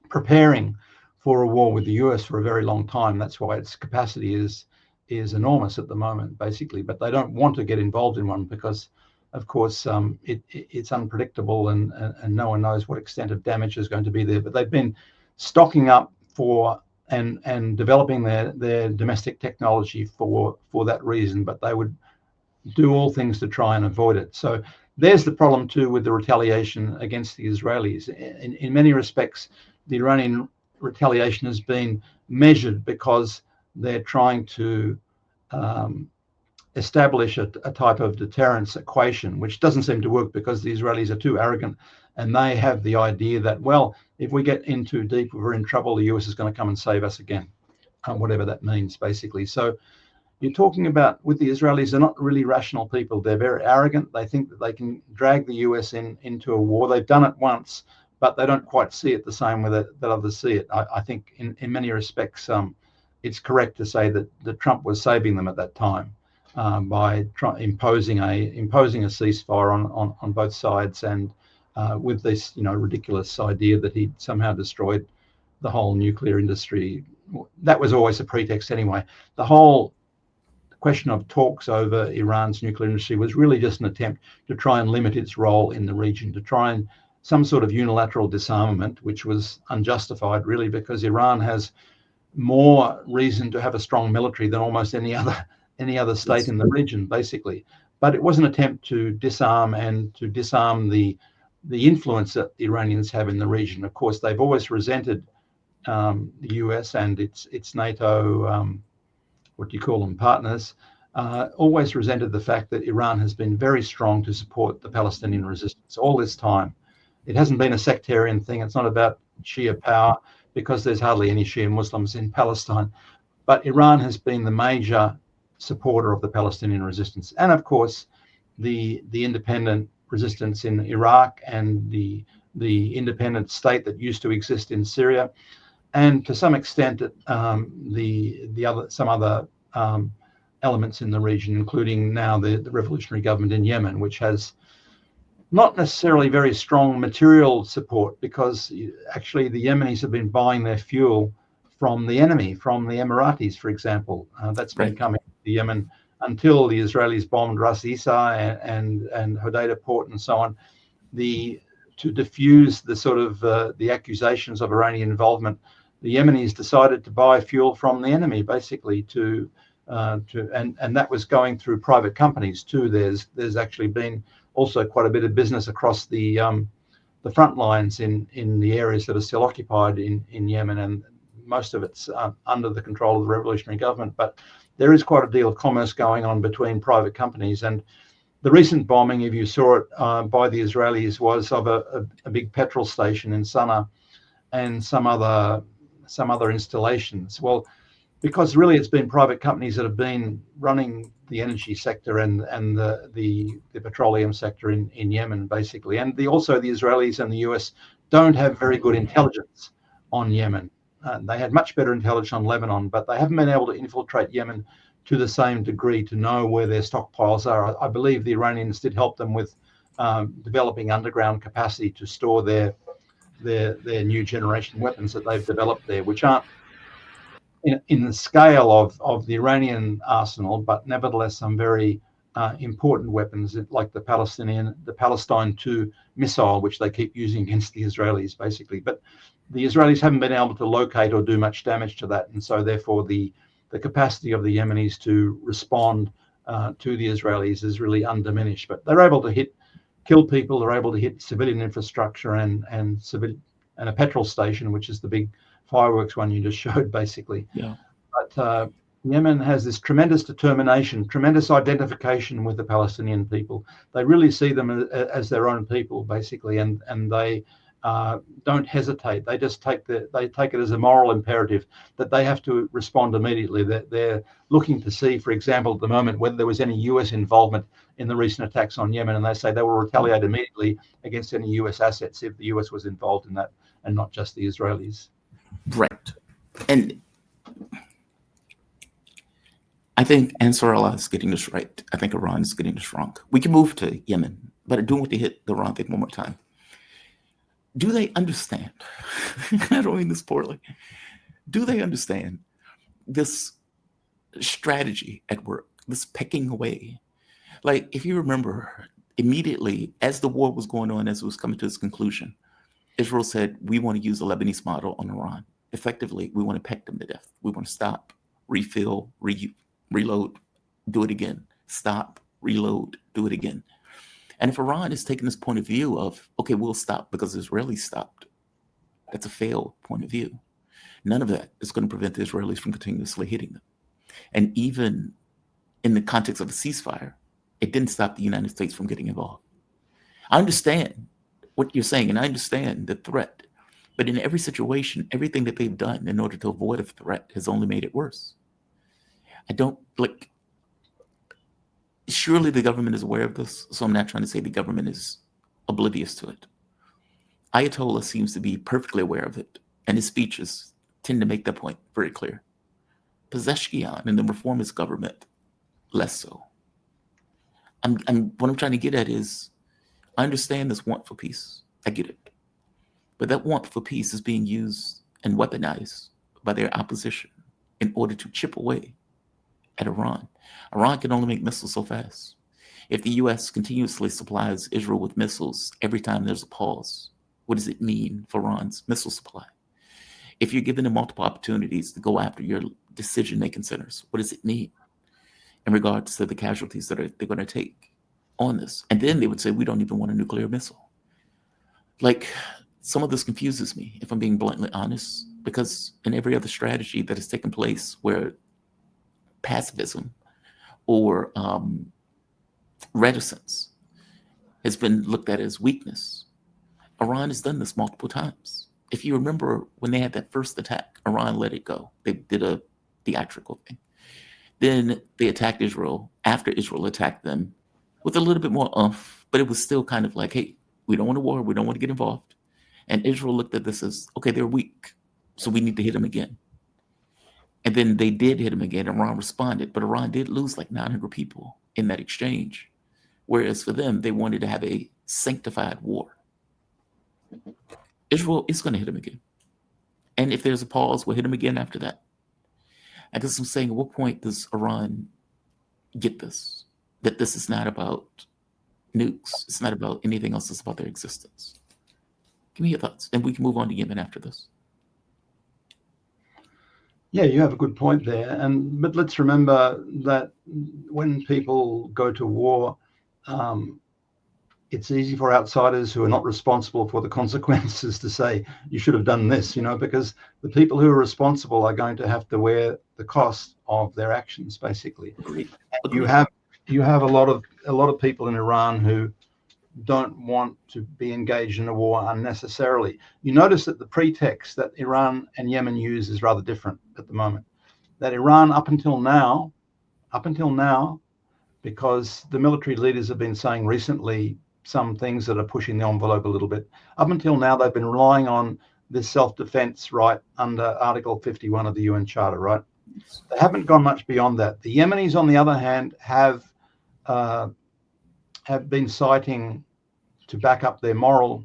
preparing for a war with the US for a very long time. That's why its capacity is enormous at the moment, basically. But they don't want to get involved in one because, of course, it's unpredictable and no one knows what extent of damage is going to be there. But they've been stocking up for and developing their domestic technology for that reason. But they would do all things to try and avoid it. So there's the problem too with the retaliation against the Israelis. In many respects, the Iranian retaliation has been measured because they're trying to establish a type of deterrence equation, which doesn't seem to work because the Israelis are too arrogant and they have the idea that, well, if we get in too deep, we're in trouble, the US is going to come and save us again, whatever that means, basically. So you're talking about, with the Israelis, they're not really rational people. They're very arrogant. They think that they can drag the US into a war. They've done it once, but they don't quite see it the same way that others see it. I think in many respects, it's correct to say that Trump was saving them at that time by imposing a ceasefire on both sides, and with this ridiculous idea that he'd somehow destroyed the whole nuclear industry. That was always a pretext anyway. The whole question of talks over Iran's nuclear industry was really just an attempt to try and limit its role in the region, to try and some sort of unilateral disarmament, which was unjustified really because Iran has more reason to have a strong military than almost any other state in the region, basically. But it was an attempt to disarm the influence that the Iranians have in the region. Of course, they've always resented the US and its NATO partners, always resented the fact that Iran has been very strong to support the Palestinian resistance all this time. It hasn't been a sectarian thing. It's not about Shia power because there's hardly any Shia Muslims in Palestine. But Iran has been the major supporter of the Palestinian resistance. And of course, the independent resistance in Iraq and the independent state that used to exist in Syria. And to some extent, some other elements in the region, including now the revolutionary government in Yemen, which has not necessarily very strong material support because actually the Yemenis have been buying their fuel from the enemy, from the Emiratis, for example. That's been coming to Yemen until the Israelis bombed Ras Isa and Hodeidah port and so on. To diffuse the sort of the accusations of Iranian involvement, the Yemenis decided to buy fuel from the enemy, basically, and that was going through private companies too. There's actually been also quite a bit of business across the front lines in the areas that are still occupied in Yemen, and most of it's under the control of the revolutionary government. But there is quite a deal of commerce going on between private companies. And the recent bombing, if you saw it by the Israelis, was of a big petrol station in Sana'a and some other installations. Well, because really it's been private companies that have been running the energy sector and the petroleum sector in Yemen, basically. And also the Israelis and the US don't have very good intelligence on Yemen. They had much better intelligence on Lebanon, but they haven't been able to infiltrate Yemen to the same degree to know where their stockpiles are. I believe the Iranians did help them with developing underground capacity to store their new generation weapons that they've developed there, which aren't in the scale of the Iranian arsenal, but nevertheless some very important weapons like the Palestine 2 missile, which they keep using against the Israelis, basically. But the Israelis haven't been able to locate or do much damage to that, and so therefore the capacity of the Yemenis to respond to the Israelis is really undiminished. But they're able to kill people. They're able to hit civilian infrastructure and a petrol station, which is the big fireworks one you just showed, basically. Yeah. But Yemen has this tremendous determination, tremendous identification with the Palestinian people. They really see them as their own people, basically, and they don't hesitate. They just take it as a moral imperative that they have to respond immediately. That they're looking to see, for example, at the moment, whether there was any US involvement in the recent attacks on Yemen, and they say they will retaliate immediately against any US assets if the US was involved in that, and not just the Israelis. Right. And I think Ansar Allah is getting this right. I think Iran is getting this wrong. We can move to Yemen, but I do want to hit the Iran thing one more time. Do they understand? I don't mean this poorly. Do they understand this strategy at work, this pecking away? Like, if you remember, immediately as the war was going on, as it was coming to its conclusion, Israel said, we want to use the Lebanese model on Iran. Effectively, we want to peck them to death. We want to stop, refill, reload, do it again. Stop, reload, do it again. And if Iran is taking this point of view of, okay, we'll stop because the Israelis stopped, that's a failed point of view. None of that is going to prevent the Israelis from continuously hitting them. And even in the context of a ceasefire, it didn't stop the United States from getting involved. I understand what you're saying, and I understand the threat. But in every situation, everything that they've done in order to avoid a threat has only made it worse. I don't, like, surely the government is aware of this, so I'm not trying to say the government is oblivious to it. Ayatollah seems to be perfectly aware of it, and his speeches tend to make that point very clear. Pezeshkian and the reformist government, less so. What I'm trying to get at is, I understand this want for peace. I get it. But that want for peace is being used and weaponized by their opposition in order to chip away at Iran. Iran can only make missiles so fast. If the US continuously supplies Israel with missiles every time there's a pause, what does it mean for Iran's missile supply? If you're given them multiple opportunities to go after your decision-making centers, what does it mean in regards to the casualties that they're going to take on this? And then they would say, we don't even want a nuclear missile. Like, some of this confuses me, if I'm being bluntly honest, because in every other strategy that has taken place where pacifism or reticence has been looked at as weakness, Iran has done this multiple times. If you remember when they had that first attack, Iran let it go. They did a theatrical thing. Then they attacked Israel after Israel attacked them with a little bit more oomph, but it was still kind of like, hey, we don't want a war. We don't want to get involved. And Israel looked at this as, okay, they're weak, so we need to hit them again. And then they did hit them again, and Iran responded. But Iran did lose like 900 people in that exchange. Whereas for them, they wanted to have a sanctified war. Israel is going to hit them again. And if there's a pause, we'll hit them again after that. I guess I'm saying, at what point does Iran get this? That this is not about nukes. It's not about anything else. It's about their existence. Give me your thoughts, and we can move on to Yemen after this. Yeah, you have a good point there. But let's remember that when people go to war, it's easy for outsiders who are not responsible for the consequences to say, you should have done this, because the people who are responsible are going to have to wear the cost of their actions, basically. Agreed. You have a lot of people in Iran who don't want to be engaged in a war unnecessarily. You notice that the pretext that Iran and Yemen use is rather different at the moment. That Iran, up until now, because the military leaders have been saying recently some things that are pushing the envelope a little bit. Up until now, they've been relying on this self-defense right under Article 51 of the UN Charter, right? They haven't gone much beyond that. The Yemenis, on the other hand, have been citing, to back up their moral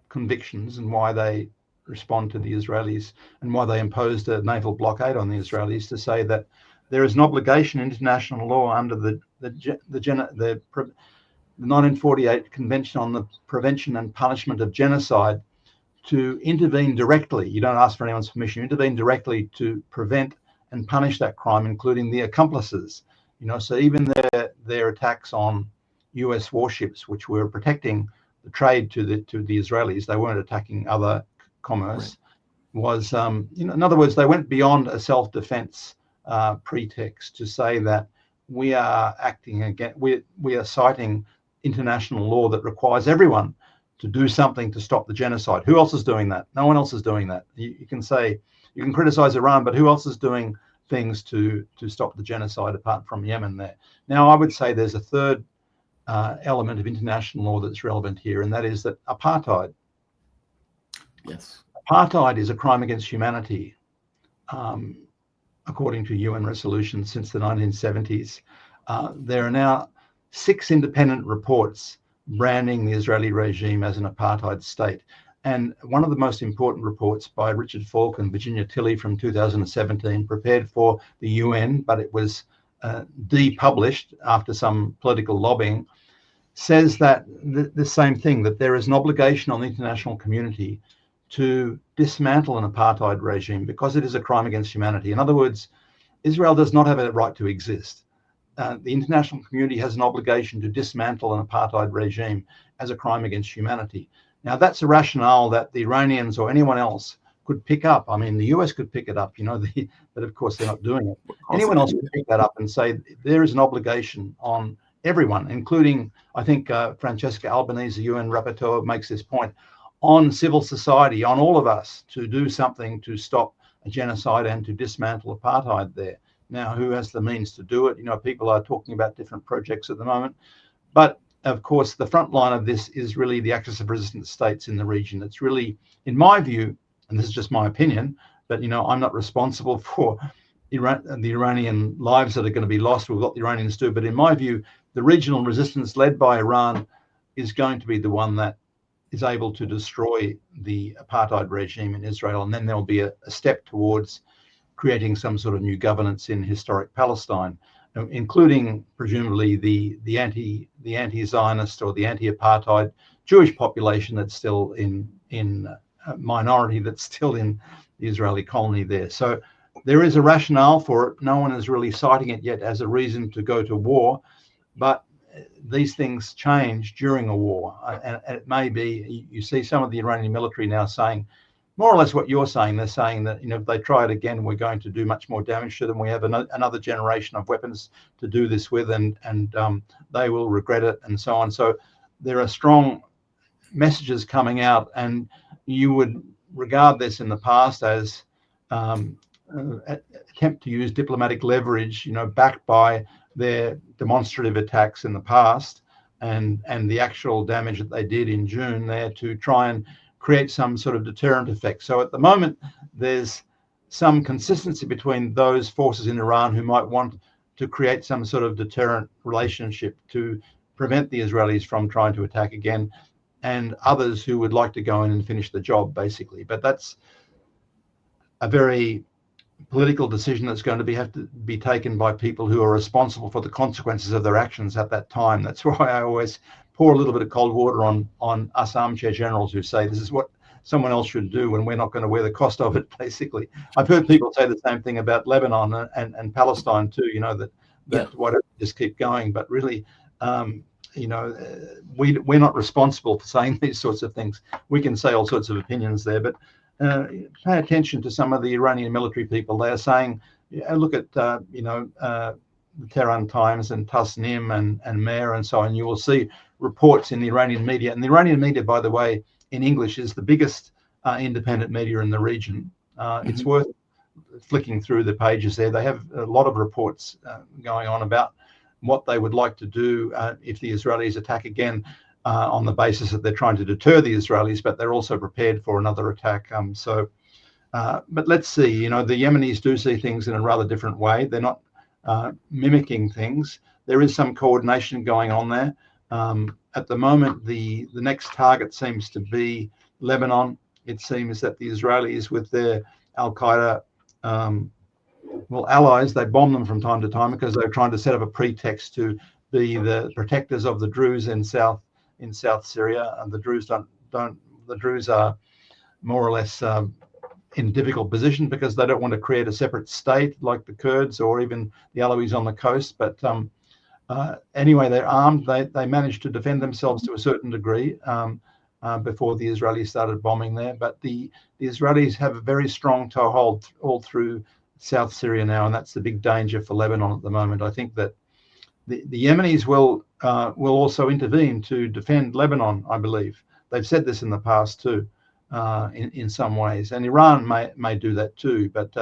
convictions and why they respond to the Israelis and why they imposed a naval blockade on the Israelis, to say that there is an obligation in international law under the 1948 Convention on the Prevention and Punishment of Genocide to intervene directly. You don't ask for anyone's permission. You intervene directly to prevent and punish that crime, including the accomplices. So even their attacks on US warships, which were protecting the trade to the Israelis, they weren't attacking other commerce. Right. Was in other words, they went beyond a self-defense pretext to say that we are acting against, we are citing international law that requires everyone to do something to stop the genocide. Who else is doing that? No one else is doing that. You can say, you can criticize Iran, but who else is doing things to stop the genocide apart from Yemen there? Now, I would say there's a third element of international law that's relevant here, and that is that apartheid. Yes. Apartheid is a crime against humanity, according to UN resolutions since the 1970s. There are now 6 independent reports branding the Israeli regime as an apartheid state. And one of the most important reports by Richard Falk and Virginia Tilley from 2017, prepared for the UN, but it was depublished after some political lobbying, says that the same thing, that there is an obligation on the international community to dismantle an apartheid regime because it is a crime against humanity. In other words, Israel does not have a right to exist. The international community has an obligation to dismantle an apartheid regime as a crime against humanity. Now, that's a rationale that the Iranians or anyone else could pick up. I mean, the US could pick it up, but of course they're not doing it. Anyone else could pick that up and say there is an obligation on everyone, including, I think, Francesca Albanese, the UN rapporteur, makes this point, on civil society, on all of us, to do something to stop a genocide and to dismantle apartheid there. Now, who has the means to do it? People are talking about different projects at the moment. But, of course, the front line of this is really the axis of resistant states in the region. It's really, in my view, and this is just my opinion, but, I'm not responsible for the Iranian lives that are going to be lost with what the Iranians do. But in my view, the regional resistance led by Iran is going to be the one that is able to destroy the apartheid regime in Israel. And then there'll be a step towards creating some sort of new governance in historic Palestine, including presumably the anti-Zionist or the anti-apartheid Jewish population that's still in minority, that's still in the Israeli colony there. So there is a rationale for it. No one is really citing it yet as a reason to go to war, but these things change during a war. And it may be, you see some of the Iranian military now saying more or less what you're saying. They're saying that, if they try it again, we're going to do much more damage to them. We have another generation of weapons to do this with, and they will regret it, and so on. So there are strong messages coming out, and you would regard this in the past as attempt to use diplomatic leverage, backed by their demonstrative attacks in the past and the actual damage that they did in June there to try and create some sort of deterrent effect. So at the moment, there's some consistency between those forces in Iran who might want to create some sort of deterrent relationship to prevent the Israelis from trying to attack again, and others who would like to go in and finish the job, basically. But that's a very political decision that's going to have to be taken by people who are responsible for the consequences of their actions at that time. That's why I always pour a little bit of cold water on us armchair generals who say this is what someone else should do when we're not going to wear the cost of it, basically. I've heard people say the same thing about Lebanon and Palestine too, that why don't we just keep going? But really, we're not responsible for saying these sorts of things. We can say all sorts of opinions there, but pay attention to some of the Iranian military people. They are saying, look at, the Tehran Times and Tasnim and Mer and so on. You will see reports in the Iranian media. And the Iranian media, by the way, in English, is the biggest independent media in the region. It's worth flicking through the pages there. They have a lot of reports going on about what they would like to do if the Israelis attack again, on the basis that they're trying to deter the Israelis, but they're also prepared for another attack. But let's see, the Yemenis do see things in a rather different way. They're not mimicking things. There is some coordination going on there. At the moment, the next target seems to be Lebanon. It seems that the Israelis, with their Al-Qaeda allies, they bomb them from time to time because they're trying to set up a pretext to be the protectors of the Druze in South Syria, and the Druze are more or less in a difficult position because they don't want to create a separate state like the Kurds or even the Alawis on the coast. But anyway, they're armed. They managed to defend themselves to a certain degree before the Israelis started bombing there. But the Israelis have a very strong toehold all through South Syria now, and that's the big danger for Lebanon at the moment. I think that the Yemenis will also intervene to defend Lebanon, I believe. they've said this in the past too, in some ways, and Iran may do that too. But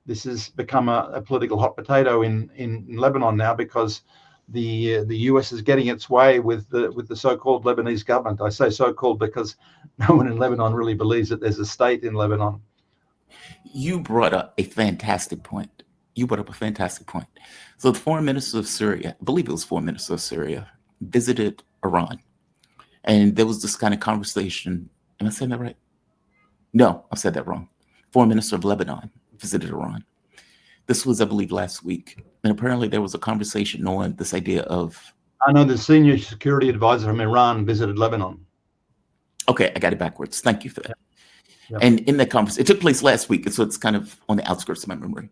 this has become a political hot potato in Lebanon now, because the US is getting its way with the so-called Lebanese government. I say so-called because no one in Lebanon really believes that there's a state in Lebanon. You brought up a fantastic point. So the foreign minister of Syria, I believe it was foreign minister of Syria, visited Iran. And there was this kind of conversation. Am I saying that right? No, I've said that wrong. Foreign minister of Lebanon visited Iran. This was, I believe, last week. And apparently there was a conversation on this idea of... I know the senior security advisor from Iran visited Lebanon. Okay, I got it backwards. Thank you for that. Yep. And in that conversation, it took place last week, so it's kind of on the outskirts of my memory.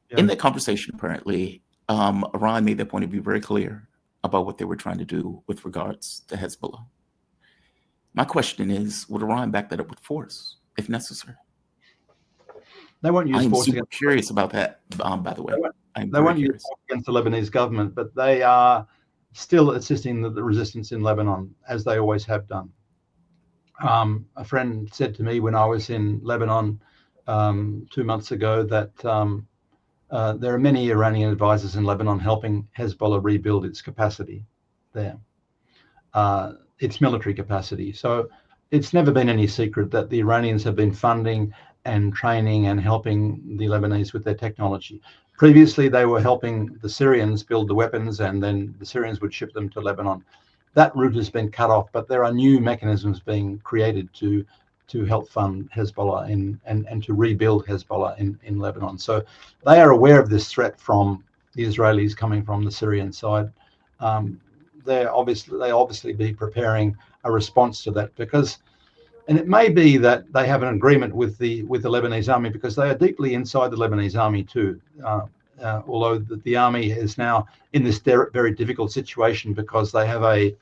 Yep. In that conversation, apparently, Iran made their point of view very clear about what they were trying to do with regards to Hezbollah. My question is, would Iran back that up with force, if necessary? They won't use force. I'm super curious about that, by the way. They won't use force against the Lebanese government, but they are still assisting the resistance in Lebanon, as they always have done. A friend said to me when I was in Lebanon 2 months ago that there are many Iranian advisors in Lebanon helping Hezbollah rebuild its capacity there, its military capacity. So it's never been any secret that the Iranians have been funding and training and helping the Lebanese with their technology. Previously, they were helping the Syrians build the weapons, and then the Syrians would ship them to Lebanon. That route has been cut off, but there are new mechanisms being created to help fund Hezbollah and to rebuild Hezbollah in Lebanon. So they are aware of this threat from the Israelis coming from the Syrian side. They obviously be preparing a response to that, because, and it may be that they have an agreement with the Lebanese army, because they are deeply inside the Lebanese army too. Although the army is now in this very difficult situation because they have a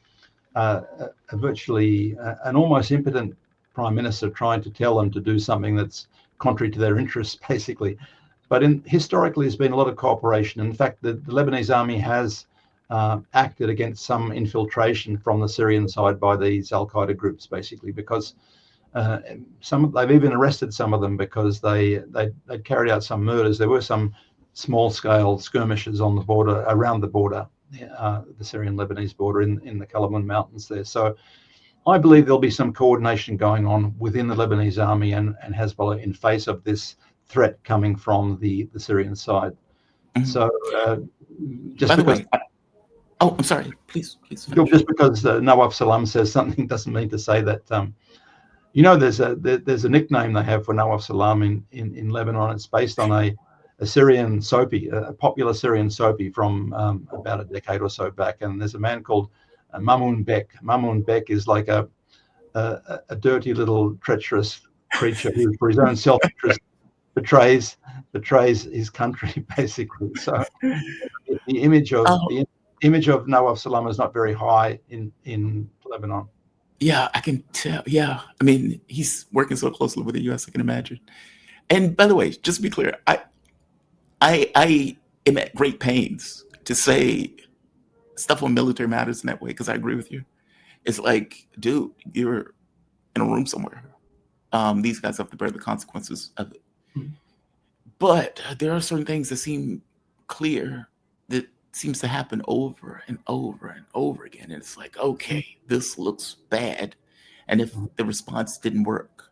virtually an almost impotent prime minister trying to tell them to do something that's contrary to their interests, basically. But historically, there's been a lot of cooperation. In fact, the Lebanese army has acted against some infiltration from the Syrian side by these Al-Qaeda groups, basically, because they've even arrested some of them because they carried out some murders. There were some small-scale skirmishes on the border, around the border, the Syrian-Lebanese border in the Kalamun Mountains there. So I believe there'll be some coordination going on within the Lebanese army and Hezbollah in face of this threat coming from the Syrian side. Mm-hmm. So just by the because... way, I'm sorry, please finish. Just because Nawaf Salam says something doesn't mean to say that... there's a nickname they have for Nawaf Salam in Lebanon. It's based on a Syrian soapy, a popular Syrian soapy from about a decade or so back. And there's a man called Mamoun Bek. Mamoun Bek is like a dirty little treacherous creature who, for his own self-interest, betrays his country, basically. So the image of Nawaf Salam is not very high in Lebanon. Yeah, I can tell. Yeah, I mean, he's working so closely with the U.S., I can imagine. And by the way, just to be clear, I am at great pains to say stuff on military matters in that way, because I agree with you. It's like, dude, you're in a room somewhere. These guys have to bear the consequences of it. Mm-hmm. But there are certain things that seem clear that seems to happen over and over and over again. And it's like, okay, this looks bad. And if the response didn't work,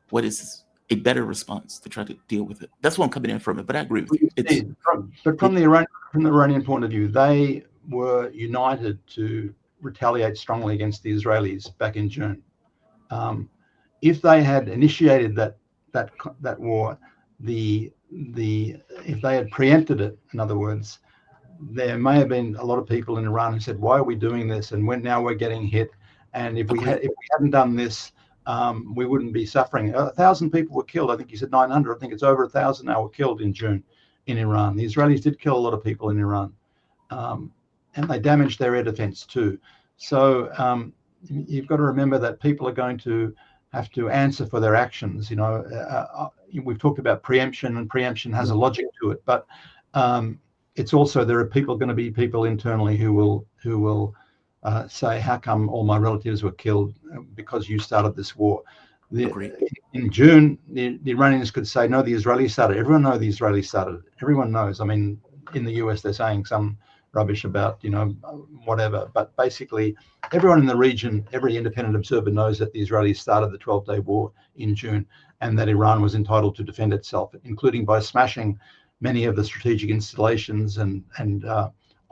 what is a better response to try to deal with it? That's what I'm coming in from it, but I agree with you. But from the Iranian point of view, they were united to retaliate strongly against the Israelis back in June. If they had initiated that war, if they had preempted it, in other words, there may have been a lot of people in Iran who said, "Why are we doing this?" And now we're getting hit. And if we hadn't done this, we wouldn't be suffering. 1,000 people were killed. I think you said 900. I think it's over 1,000 now were killed in June in Iran. The Israelis did kill a lot of people in Iran, and they damaged their air defense too. So you've got to remember that people are going to have to answer for their actions. We've talked about preemption, and preemption has a logic to it, but it's also, there are going to be people internally who will say, how come all my relatives were killed because you started this war? Agreed. In June, the Iranians could say, no, the Israelis started. Everyone knows the Israelis started. Everyone knows. I mean, in the US, they're saying some rubbish about, whatever. But basically, everyone in the region, every independent observer knows that the Israelis started the 12-day war in June, and that Iran was entitled to defend itself, including by smashing many of the strategic installations and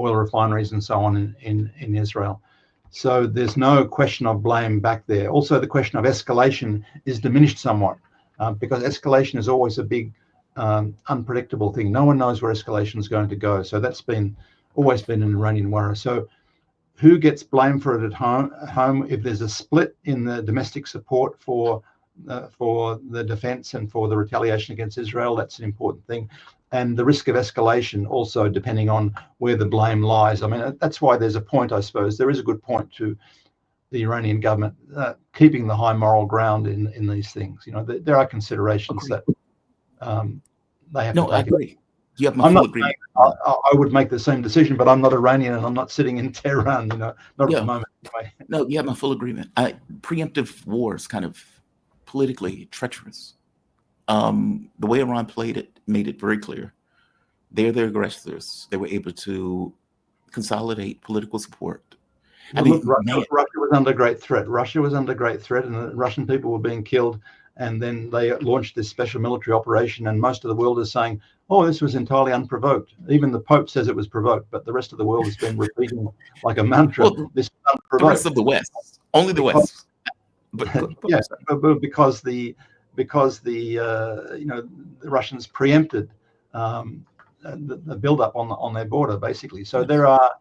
oil refineries and so on in Israel. So there's no question of blame back there. Also, the question of escalation is diminished somewhat because escalation is always a big unpredictable thing. No one knows where escalation is going to go. So that's always been an Iranian worry. So who gets blamed for it at home? If there's a split in the domestic support for the defense and for the retaliation against Israel, that's an important thing. And the risk of escalation also, depending on where the blame lies. I mean, that's why there's a point, I suppose. There is a good point to the Iranian government keeping the high moral ground in these things. There are considerations that they have to take. I agree. You have my I'm full not agreement. I would make the same decision, but I'm not Iranian and I'm not sitting in Tehran, not at the moment anyway. No, you have my full agreement. Preemptive war is kind of politically treacherous. The way Iran played it made it very clear. They're the aggressors. They were able to consolidate political support. Russia was under great threat. Russia was under great threat, and the Russian people were being killed. And then they launched this special military operation, and most of the world is saying, "Oh, this was entirely unprovoked." Even the Pope says it was provoked, but the rest of the world has been repeating like a mantra. Well, this is the rest of the West, only the West. But because the Russians preempted the build-up on their border, basically. So there are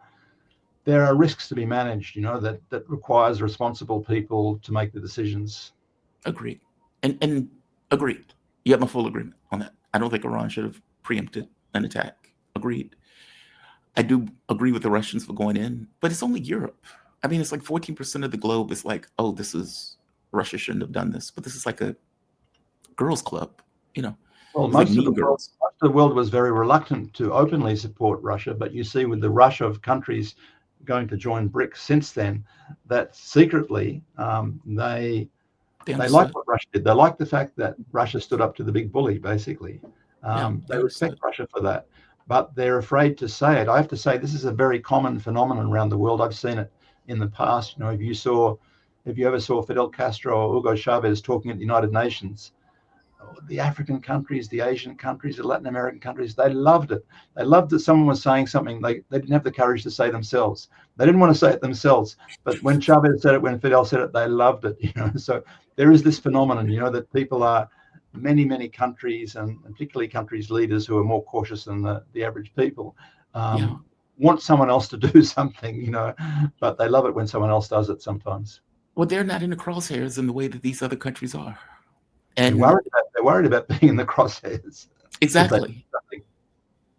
risks to be managed, that requires responsible people to make the decisions. Agreed. And agreed. You have my full agreement on that. I don't think Iran should have preempted an attack. Agreed. I do agree with the Russians for going in, but it's only Europe. I mean, it's like 14% of the globe is like, oh, Russia shouldn't have done this, but this is like a girls' club, Well, most of the world was very reluctant to openly support Russia, but you see with the rush of countries going to join BRICS since then, that secretly they like what Russia did. They like the fact that Russia stood up to the big bully, basically. They respect Russia for that, but they're afraid to say it. I have to say this is a very common phenomenon around the world. I've seen it in the past. If you ever saw Fidel Castro or Hugo Chavez talking at the United Nations, the African countries, the Asian countries, the Latin American countries, they loved it. They loved that someone was saying something they didn't have the courage to say themselves. They didn't want to say it themselves. But when Chavez said it, when Fidel said it, they loved it. So there is this phenomenon, that people are many, many countries, and particularly countries' leaders who are more cautious than the average people, want someone else to do something, but they love it when someone else does it sometimes. Well, they're not in the crosshairs in the way that these other countries are. And they're worried about being in the crosshairs. Exactly.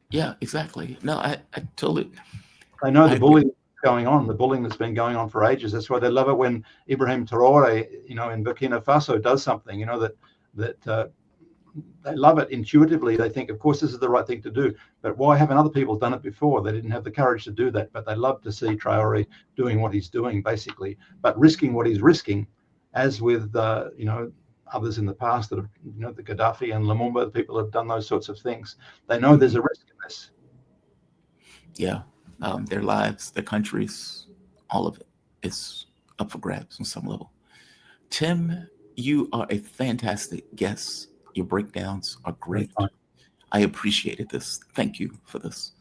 Yeah, exactly. No, I totally. I know the bullying that's been going on for ages. That's why they love it when Ibrahim Traore, in Burkina Faso does something, that they love it intuitively. They think, of course, this is the right thing to do. But why haven't other people done it before? They didn't have the courage to do that. But they love to see Traore doing what he's doing, basically, but risking what he's risking, as with, others in the past that have, the Gaddafi and Lumumba, the people have done those sorts of things. They know there's a risk in this. Yeah. Their lives, their countries, all of it is up for grabs on some level. Tim, you are a fantastic guest. Your breakdowns are great. I appreciated this. Thank you for this.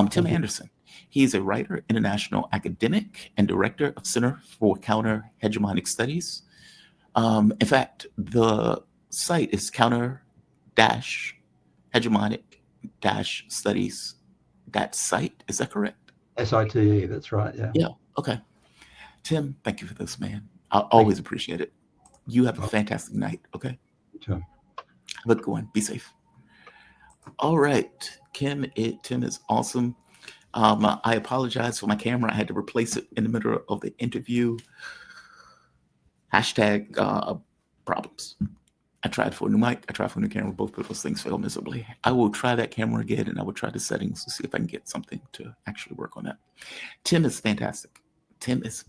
Tim Anderson. He is a writer, international academic, and director of Center for Counter-Hegemonic Studies. In fact, the site is counter-hegemonic-studies.site. Is that correct? SITE, that's right, yeah. Yeah, okay. Tim, thank you for this, man. I always appreciate it. You have a fantastic night, okay? Sure. Have a good one. Be safe. All right, Tim is awesome. I apologize for my camera. I had to replace it in the middle of the interview. Hashtag problems. I tried for a new mic. I tried for a new camera. Both of those things failed miserably. I will try that camera again, and I will try the settings to see if I can get something to actually work on that. Tim is fantastic. Tim is